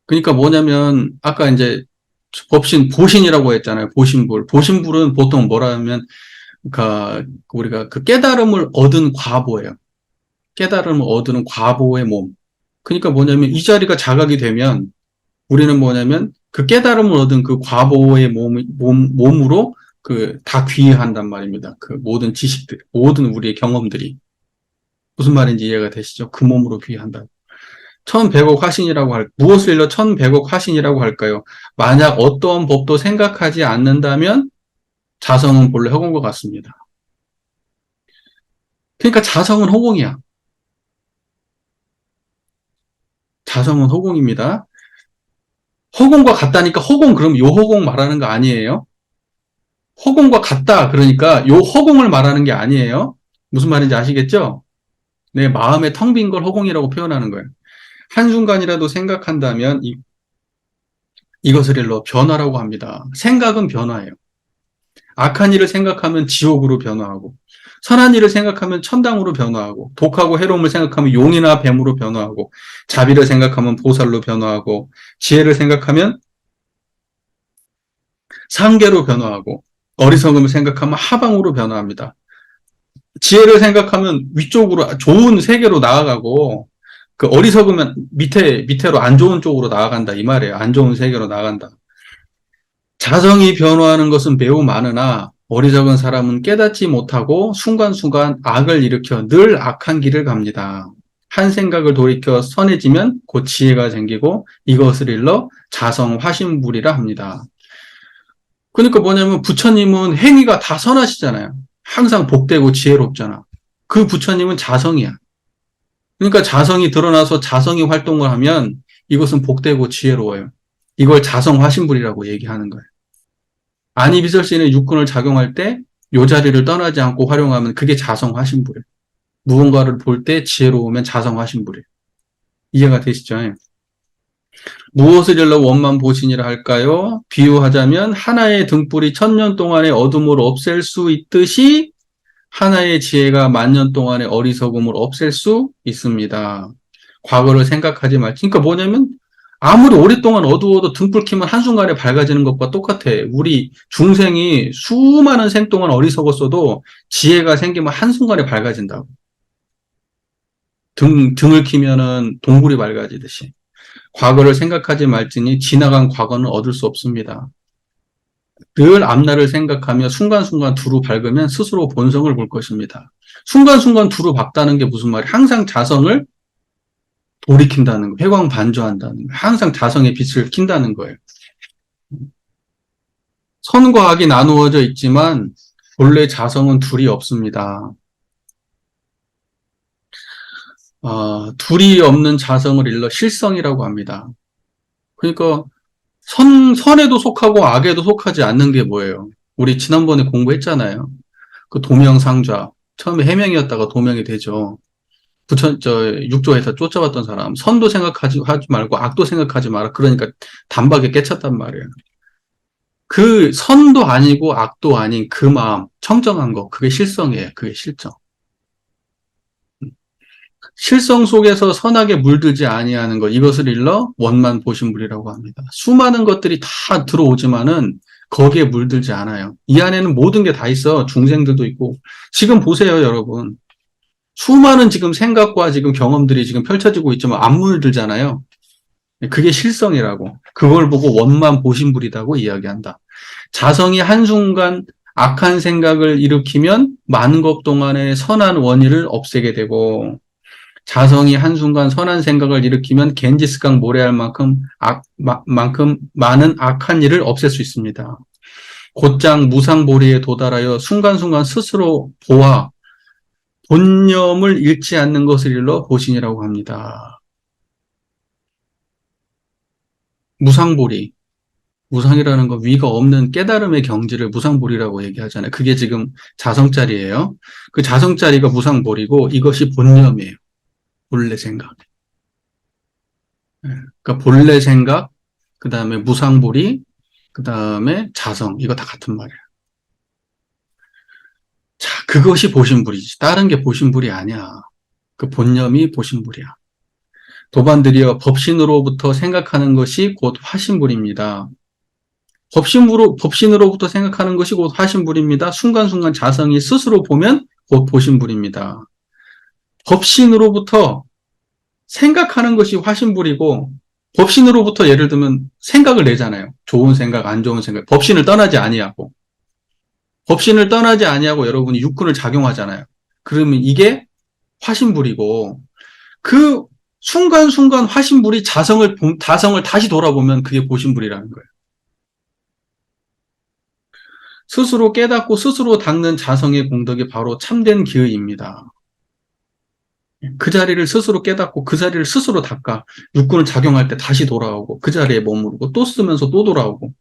그러니까 뭐냐면, 아까 이제 보신이라고 했잖아요. 보신불. 보신불은 보통 뭐라 하면, 우리가 그 깨달음을 얻은 과보예요. 깨달음을 얻은 과보의 몸. 그러니까 뭐냐면, 이 자리가 자각이 되면, 우리는 뭐냐면, 그 깨달음을 얻은 그 과보의 몸으로 다 귀의한단 말입니다. 그 모든 지식들, 모든 우리의 경험들이. 무슨 말인지 이해가 되시죠? 그 몸으로 귀의한다. 1100억 화신이라고 무엇을 일러 1100억 화신이라고 할까요? 만약 어떠한 법도 생각하지 않는다면 자성은 본래 허공과 같습니다. 그러니까 자성은 허공이야. 자성은 허공입니다. 허공과 같다니까 그럼 요 허공 말하는 거 아니에요? 허공과 같다 그러니까 요 허공을 말하는 게 아니에요. 무슨 말인지 아시겠죠? 내 마음에 텅 빈 걸 허공이라고 표현하는 거예요. 한순간이라도 생각한다면 이것을 일러 변화라고 합니다. 생각은 변화예요. 악한 일을 생각하면 지옥으로 변화하고, 선한 일을 생각하면 천당으로 변화하고, 독하고 해로움을 생각하면 용이나 뱀으로 변화하고, 자비를 생각하면 보살로 변화하고, 지혜를 생각하면 상계로 변화하고, 어리석음을 생각하면 하방으로 변화합니다. 지혜를 생각하면 위쪽으로 좋은 세계로 나아가고, 그 어리석으면 밑으로 안 좋은 쪽으로 나아간다 이 말이에요. 안 좋은 세계로 나간다. 자성이 변화하는 것은 매우 많으나 어리석은 사람은 깨닫지 못하고 순간순간 악을 일으켜 늘 악한 길을 갑니다. 한 생각을 돌이켜 선해지면 곧 지혜가 생기고 이것을 일러 자성 화신불이라 합니다. 그러니까 뭐냐면 부처님은 행위가 다 선하시잖아요. 항상 복되고 지혜롭잖아. 그 부처님은 자성이야. 그러니까 자성이 드러나서 자성이 활동을 하면 이것은 복되고 지혜로워요. 이걸 자성 화신불이라고 얘기하는 거예요. 아니비설신의 육군을 작용할 때 요 자리를 떠나지 않고 활용하면 그게 자성화신불이에요. 무언가를 볼 때 지혜로우면 자성화신불이에요. 이해가 되시죠? 무엇을 일러 원만보신이라 할까요? 비유하자면 하나의 등불이 1000년 동안의 어둠을 없앨 수 있듯이 하나의 지혜가 10,000년 동안의 어리석음을 없앨 수 있습니다. 과거를 생각하지 말지. 그러니까 뭐냐면 아무리 오랫동안 어두워도 등불 켜면 한순간에 밝아지는 것과 똑같아. 우리 중생이 수많은 생 동안 어리석었어도 지혜가 생기면 한순간에 밝아진다고. 등을 켜면은 동굴이 밝아지듯이. 과거를 생각하지 말지니 지나간 과거는 얻을 수 없습니다. 늘 앞날을 생각하며 순간순간 두루 밝으면 스스로 본성을 볼 것입니다. 순간순간 두루 밝다는 게 무슨 말이야? 항상 자성을 돌이킨다는 거, 회광반조한다는 거, 항상 자성의 빛을 킨다는 거예요. 선과 악이 나누어져 있지만 본래 자성은 둘이 없습니다. 둘이 없는 자성을 일러 실성이라고 합니다. 그러니까 선에도 속하고 악에도 속하지 않는 게 뭐예요? 우리 지난번에 공부했잖아요. 그 도명상좌. 처음에 해명이었다가 도명이 되죠. 육조에서 쫓아왔던 사람, 선도 생각하지 말고 악도 생각하지 마라. 그러니까 단박에 깨쳤단 말이에요. 그 선도 아니고 악도 아닌 그 마음, 청정한 거, 그게 실성이에요. 그게 실정. 실성 속에서 선하게 물들지 아니하는 것, 이것을 일러 원만보신불이라고 합니다. 수많은 것들이 다 들어오지만은 거기에 물들지 않아요. 이 안에는 모든 게 다 있어. 중생들도 있고. 지금 보세요, 여러분. 수많은 지금 생각과 지금 경험들이 지금 펼쳐지고 있지만 안 물들잖아요. 그게 실성이라고. 그걸 보고 원만보신불이라고 이야기한다. 자성이 한순간 악한 생각을 일으키면 만겁 동안의 선한 원인을 없애게 되고, 자성이 한순간 선한 생각을 일으키면 겐지스강 모래알 만큼 많은 악한 일을 없앨 수 있습니다. 곧장 무상보리에 도달하여 순간순간 스스로 보아 본념을 잃지 않는 것을 일러 보신이라고 합니다. 무상보리. 무상이라는 건 위가 없는 깨달음의 경지를 무상보리라고 얘기하잖아요. 그게 지금 자성짜리예요. 그 자성짜리가 무상보리고 이것이 본념이에요. 본래 생각. 그러니까 본래 생각, 그 다음에 무상보리, 그 다음에 자성. 이거 다 같은 말이에요. 자, 그것이 보신불이지. 다른 게 보신불이 아니야. 그 본념이 보신불이야. 도반들이여 법신으로부터 생각하는 것이 곧 화신불입니다. 법신으로부터 생각하는 것이 곧 화신불입니다. 순간순간 자성이 스스로 보면 곧 보신불입니다. 법신으로부터 생각하는 것이 화신불이고, 법신으로부터 예를 들면 생각을 내잖아요. 좋은 생각, 안 좋은 생각. 법신을 떠나지 아니하고 여러분이 육군을 작용하잖아요. 그러면 이게 화신불이고, 그 순간순간 화신불이 자성을 다시 돌아보면 그게 보신불이라는 거예요. 스스로 깨닫고 스스로 닦는 자성의 공덕이 바로 참된 기의입니다. 그 자리를 스스로 깨닫고 그 자리를 스스로 닦아 육군을 작용할 때 다시 돌아오고 그 자리에 머무르고 또 쓰면서 또 돌아오고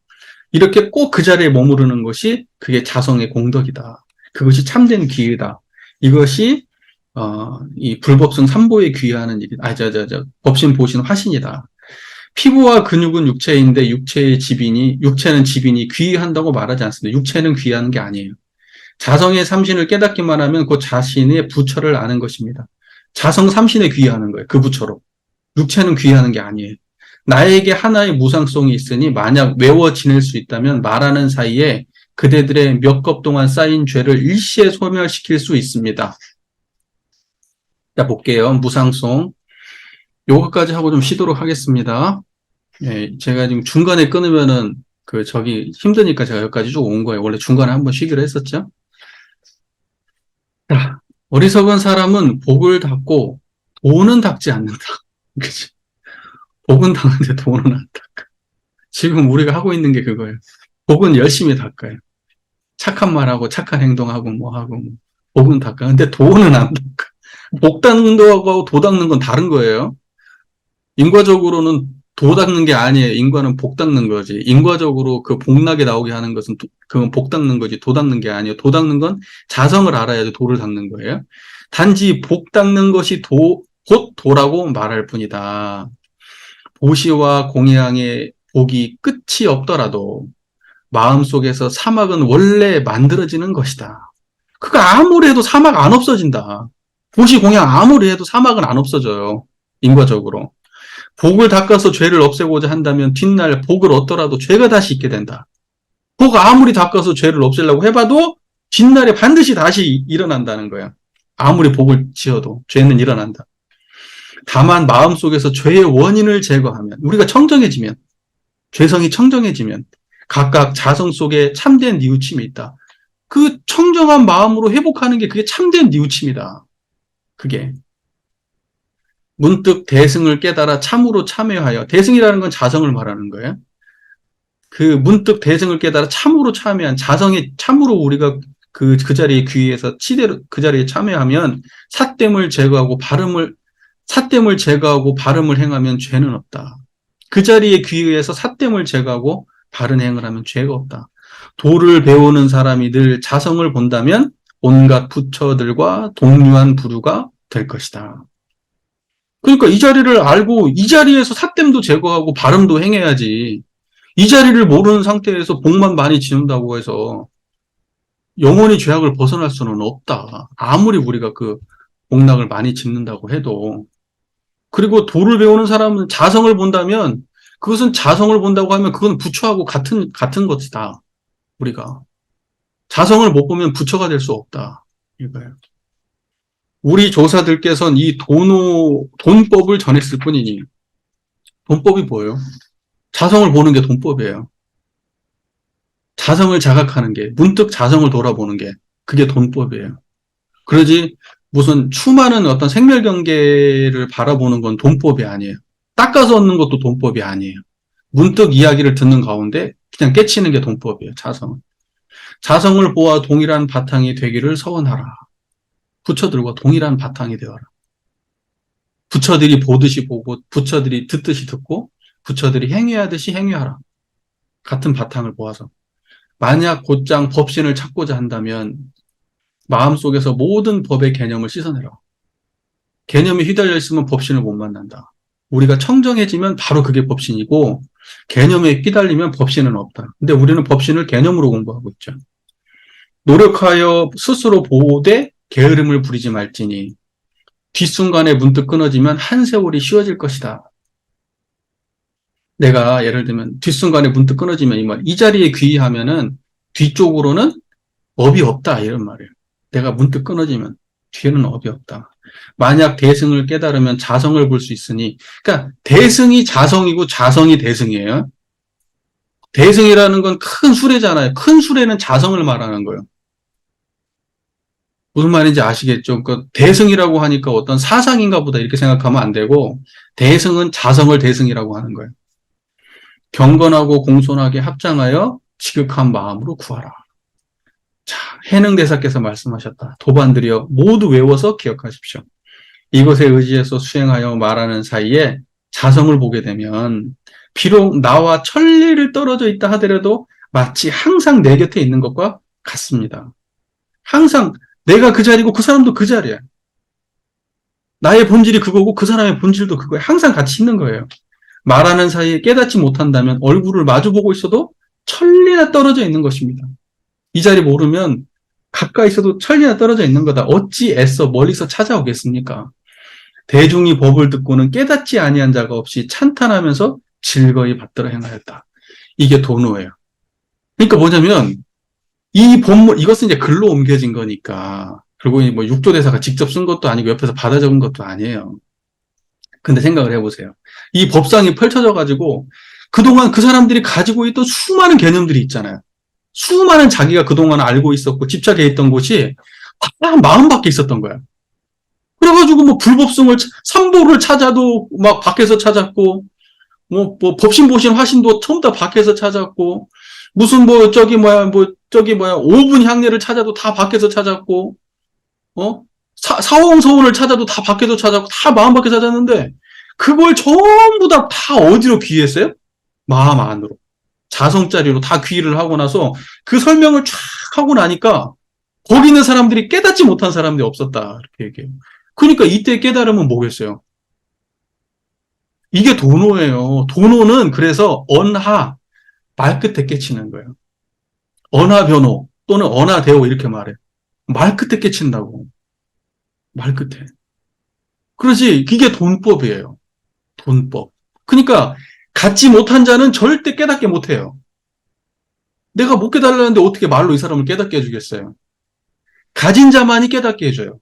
이렇게 꼭 그 자리에 머무르는 것이 그게 자성의 공덕이다. 그것이 참된 기의다. 이것이 이 불법성 삼보에 귀의하는 일이 법신 보신 화신이다. 피부와 근육은 육체인데 육체는 지빈이 귀의한다고 말하지 않습니다. 육체는 귀의하는 게 아니에요. 자성의 삼신을 깨닫기만 하면 그 자신의 부처를 아는 것입니다. 자성 삼신에 귀의하는 거예요. 그 부처로. 육체는 귀의하는 게 아니에요. 나에게 하나의 무상성이 있으니 만약 외워 지낼 수 있다면 말하는 사이에 그대들의 몇 겁 동안 쌓인 죄를 일시에 소멸시킬 수 있습니다. 자, 볼게요. 무상송. 요거까지 하고 좀 쉬도록 하겠습니다. 예, 제가 지금 중간에 끊으면은 힘드니까 제가 여기까지 쭉 온 거예요. 원래 중간에 한번 쉬기로 했었죠. 자, 어리석은 사람은 복을 닦고 돈은 닦지 않는다. 그치? 복은 닦는데 돈은 안 닦아. 지금 우리가 하고 있는 게 그거예요. 복은 열심히 닦아요. 착한 말하고 착한 행동하고 하고 복은 닦아. 근데 돈은 안 닦아. 복 닦는 거하고 도 닦는 건 다른 거예요. 인과적으로는 도 닦는 게 아니에요. 인과는 복 닦는 거지. 인과적으로 그 복나게 나오게 하는 것은 그건 복 닦는 거지. 도 닦는 게 아니에요. 도 닦는 건 자성을 알아야지 도를 닦는 거예요. 단지 복 닦는 것이 곧 도라고 말할 뿐이다. 보시와 공양의 복이 끝이 없더라도 마음속에서 사막은 원래 만들어지는 것이다. 그거 아무리 해도 사막 안 없어진다. 보시 공양 아무리 해도 사막은 안 없어져요. 인과적으로. 복을 닦아서 죄를 없애고자 한다면 뒷날 복을 얻더라도 죄가 다시 있게 된다. 복 아무리 닦아서 죄를 없애려고 해봐도 뒷날에 반드시 다시 일어난다는 거야. 아무리 복을 지어도 죄는 일어난다. 다만 마음속에서 죄의 원인을 제거하면, 우리가 청정해지면, 죄성이 청정해지면 각각 자성 속에 참된 뉘우침이 있다. 그 청정한 마음으로 회복하는 게 그게 참된 뉘우침이다. 그게. 문득 대승을 깨달아 참으로 참여하여, 대승이라는 건 자성을 말하는 거예요. 그 문득 대승을 깨달아 참으로 참여한 자성이 참으로 우리가 그 자리에 귀의해서 치대로 그 자리에 참여하면 삿됨을 제거하고 바름을 행하면 죄는 없다. 그 자리에 귀의해서 삿됨을 제거하고 바른 행을 하면 죄가 없다. 도를 배우는 사람이 늘 자성을 본다면 온갖 부처들과 동류한 부류가 될 것이다. 그러니까 이 자리를 알고 이 자리에서 삿됨도 제거하고 바름도 행해야지. 이 자리를 모르는 상태에서 복만 많이 지는다고 해서 영원히 죄악을 벗어날 수는 없다. 아무리 우리가 그 복락을 많이 짓는다고 해도. 그리고 도를 배우는 사람은 자성을 본다면 그것은 자성을 본다고 하면 그건 부처하고 같은 것이다. 우리가. 자성을 못 보면 부처가 될 수 없다. 이거예요. 우리 조사들께서는 이 돈법을 전했을 뿐이니, 돈법이 뭐예요? 자성을 보는 게 돈법이에요. 자성을 자각하는 게, 문득 자성을 돌아보는 게, 그게 돈법이에요. 그러지, 무슨 추많은 어떤 생멸경계를 바라보는 건 돈법이 아니에요. 닦아서 얻는 것도 돈법이 아니에요. 문득 이야기를 듣는 가운데 그냥 깨치는 게 돈법이에요, 자성은. 자성을 보아 동일한 바탕이 되기를 서원하라. 부처들과 동일한 바탕이 되어라. 부처들이 보듯이 보고, 부처들이 듣듯이 듣고, 부처들이 행위하듯이 행위하라. 같은 바탕을 보아서. 만약 곧장 법신을 찾고자 한다면 마음속에서 모든 법의 개념을 씻어내라. 개념이 휘달려 있으면 법신을 못 만난다. 우리가 청정해지면 바로 그게 법신이고 개념에 휘달리면 법신은 없다. 근데 우리는 법신을 개념으로 공부하고 있죠. 노력하여 스스로 보되 게으름을 부리지 말지니 뒷순간에 문득 끊어지면 한 세월이 쉬워질 것이다. 내가 예를 들면 뒷순간에 문득 끊어지면 이 말, 이 자리에 귀의하면은 뒤쪽으로는 업이 없다 이런 말이에요. 내가 문득 끊어지면 뒤에는 업이 없다. 만약 대승을 깨달으면 자성을 볼 수 있으니, 그러니까 대승이 자성이고 자성이 대승이에요. 대승이라는 건 큰 수레잖아요. 큰 수레는 자성을 말하는 거예요. 무슨 말인지 아시겠죠? 그 대승이라고 하니까 어떤 사상인가 보다 이렇게 생각하면 안 되고, 대승은 자성을 대승이라고 하는 거예요. 경건하고 공손하게 합장하여 지극한 마음으로 구하라. 자, 해능대사께서 말씀하셨다. 도반들이여 모두 외워서 기억하십시오. 이것에 의지해서 수행하여 말하는 사이에 자성을 보게 되면 비록 나와 천리를 떨어져 있다 하더라도 마치 항상 내 곁에 있는 것과 같습니다. 항상 내가 그 자리고 그 사람도 그 자리야. 나의 본질이 그거고 그 사람의 본질도 그거야. 항상 같이 있는 거예요. 말하는 사이에 깨닫지 못한다면 얼굴을 마주보고 있어도 천리나 떨어져 있는 것입니다. 이 자리 모르면 가까이 있어도 천리나 떨어져 있는 거다. 어찌 애써 멀리서 찾아오겠습니까? 대중이 법을 듣고는 깨닫지 아니한 자가 없이 찬탄하면서 즐거이 받들어 행하였다. 이게 도노예요. 그러니까 뭐냐면 이 본문 이것은 이제 글로 옮겨진 거니까 그리고 뭐 육조대사가 직접 쓴 것도 아니고 옆에서 받아 적은 것도 아니에요. 근데 생각을 해보세요. 이 법상이 펼쳐져 가지고 그동안 그 사람들이 가지고 있던 수많은 개념들이 있잖아요. 수많은 자기가 그동안 알고 있었고 집착해 있던 곳이 딱 마음밖에 있었던 거야. 그래가지고 뭐 불법성을 삼보를 찾아도 막 밖에서 찾았고 뭐 법신보신 화신도 처음 다 밖에서 찾았고 무슨 저기 뭐야 5분 향례를 찾아도 다 밖에서 찾았고 사홍서운을 찾아도 다 밖에서 찾았고 다 마음 밖에 찾았는데 그걸 전부 다 어디로 귀의했어요? 마음 안으로 자성자리로 다 귀의를 하고 나서 그 설명을 쫙 하고 나니까 거기 있는 사람들이 깨닫지 못한 사람들이 없었다 이렇게 얘기해요. 그러니까 이때 깨달으면 뭐겠어요? 이게 도노예요. 도노는 그래서 언하, 말끝에 깨치는 거예요. 언하변호 또는 언하대오 이렇게 말해. 말끝에 깨친다고. 말끝에. 그렇지. 이게 돈법이에요. 돈법. 그러니까 갖지 못한 자는 절대 깨닫게 못해요. 내가 못 깨달라는데 어떻게 말로 이 사람을 깨닫게 해주겠어요? 가진 자만이 깨닫게 해줘요.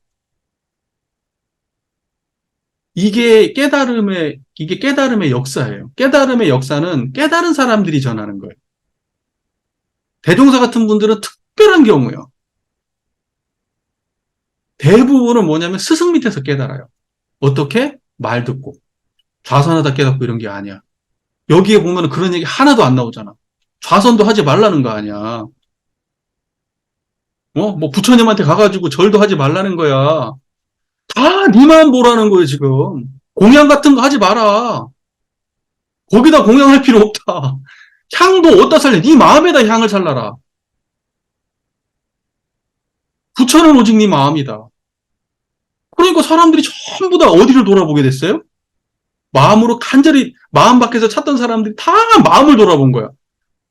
이게 깨달음의 역사예요. 깨달음의 역사는 깨달은 사람들이 전하는 거예요. 대종사 같은 분들은 특별한 경우예요. 대부분은 뭐냐면 스승 밑에서 깨달아요. 어떻게? 말 듣고. 좌선하다 깨닫고 이런 게 아니야. 여기에 보면 그런 얘기 하나도 안 나오잖아. 좌선도 하지 말라는 거 아니야. 뭐 부처님한테 가가지고 절도 하지 말라는 거야. 다 니만 보라는 거예요, 지금. 공양 같은 거 하지 마라. 거기다 공양할 필요 없다. 향도 어디다 살려? 네 마음에다 향을 살라라. 부처는 오직 네 마음이다. 그러니까 사람들이 전부 다 어디를 돌아보게 됐어요? 마음으로 간절히 마음 밖에서 찾던 사람들이 다 마음을 돌아본 거야.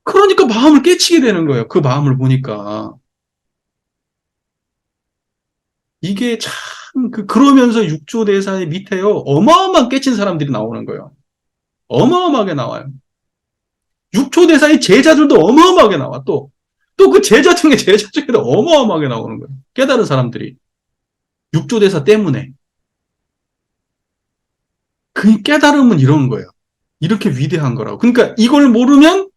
그러니까 마음을 깨치게 되는 거예요. 그 마음을 보니까. 이게 참, 그러면서 육조대사의 밑에요. 어마어마한 깨친 사람들이 나오는 거예요. 어마어마하게 나와요. 육조대사의 제자들도 어마어마하게 나와. 또 그 제자 중에 제자 중에도 어마어마하게 나오는 거예요. 깨달은 사람들이. 육조대사 때문에. 그 깨달음은 이런 거예요. 이렇게 위대한 거라고. 그러니까 이걸 모르면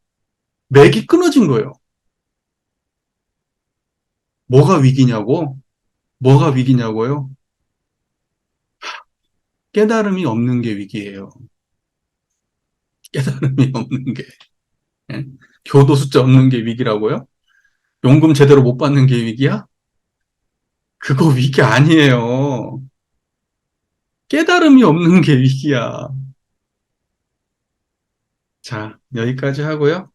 맥이 끊어진 거예요. 뭐가 위기냐고? 뭐가 위기냐고요? 깨달음이 없는 게 위기예요. 깨달음이 없는 게. 예? 교도 숫자 없는 게 위기라고요? 용금 제대로 못 받는 게 위기야? 그거 위기 아니에요. 깨달음이 없는 게 위기야. 자, 여기까지 하고요.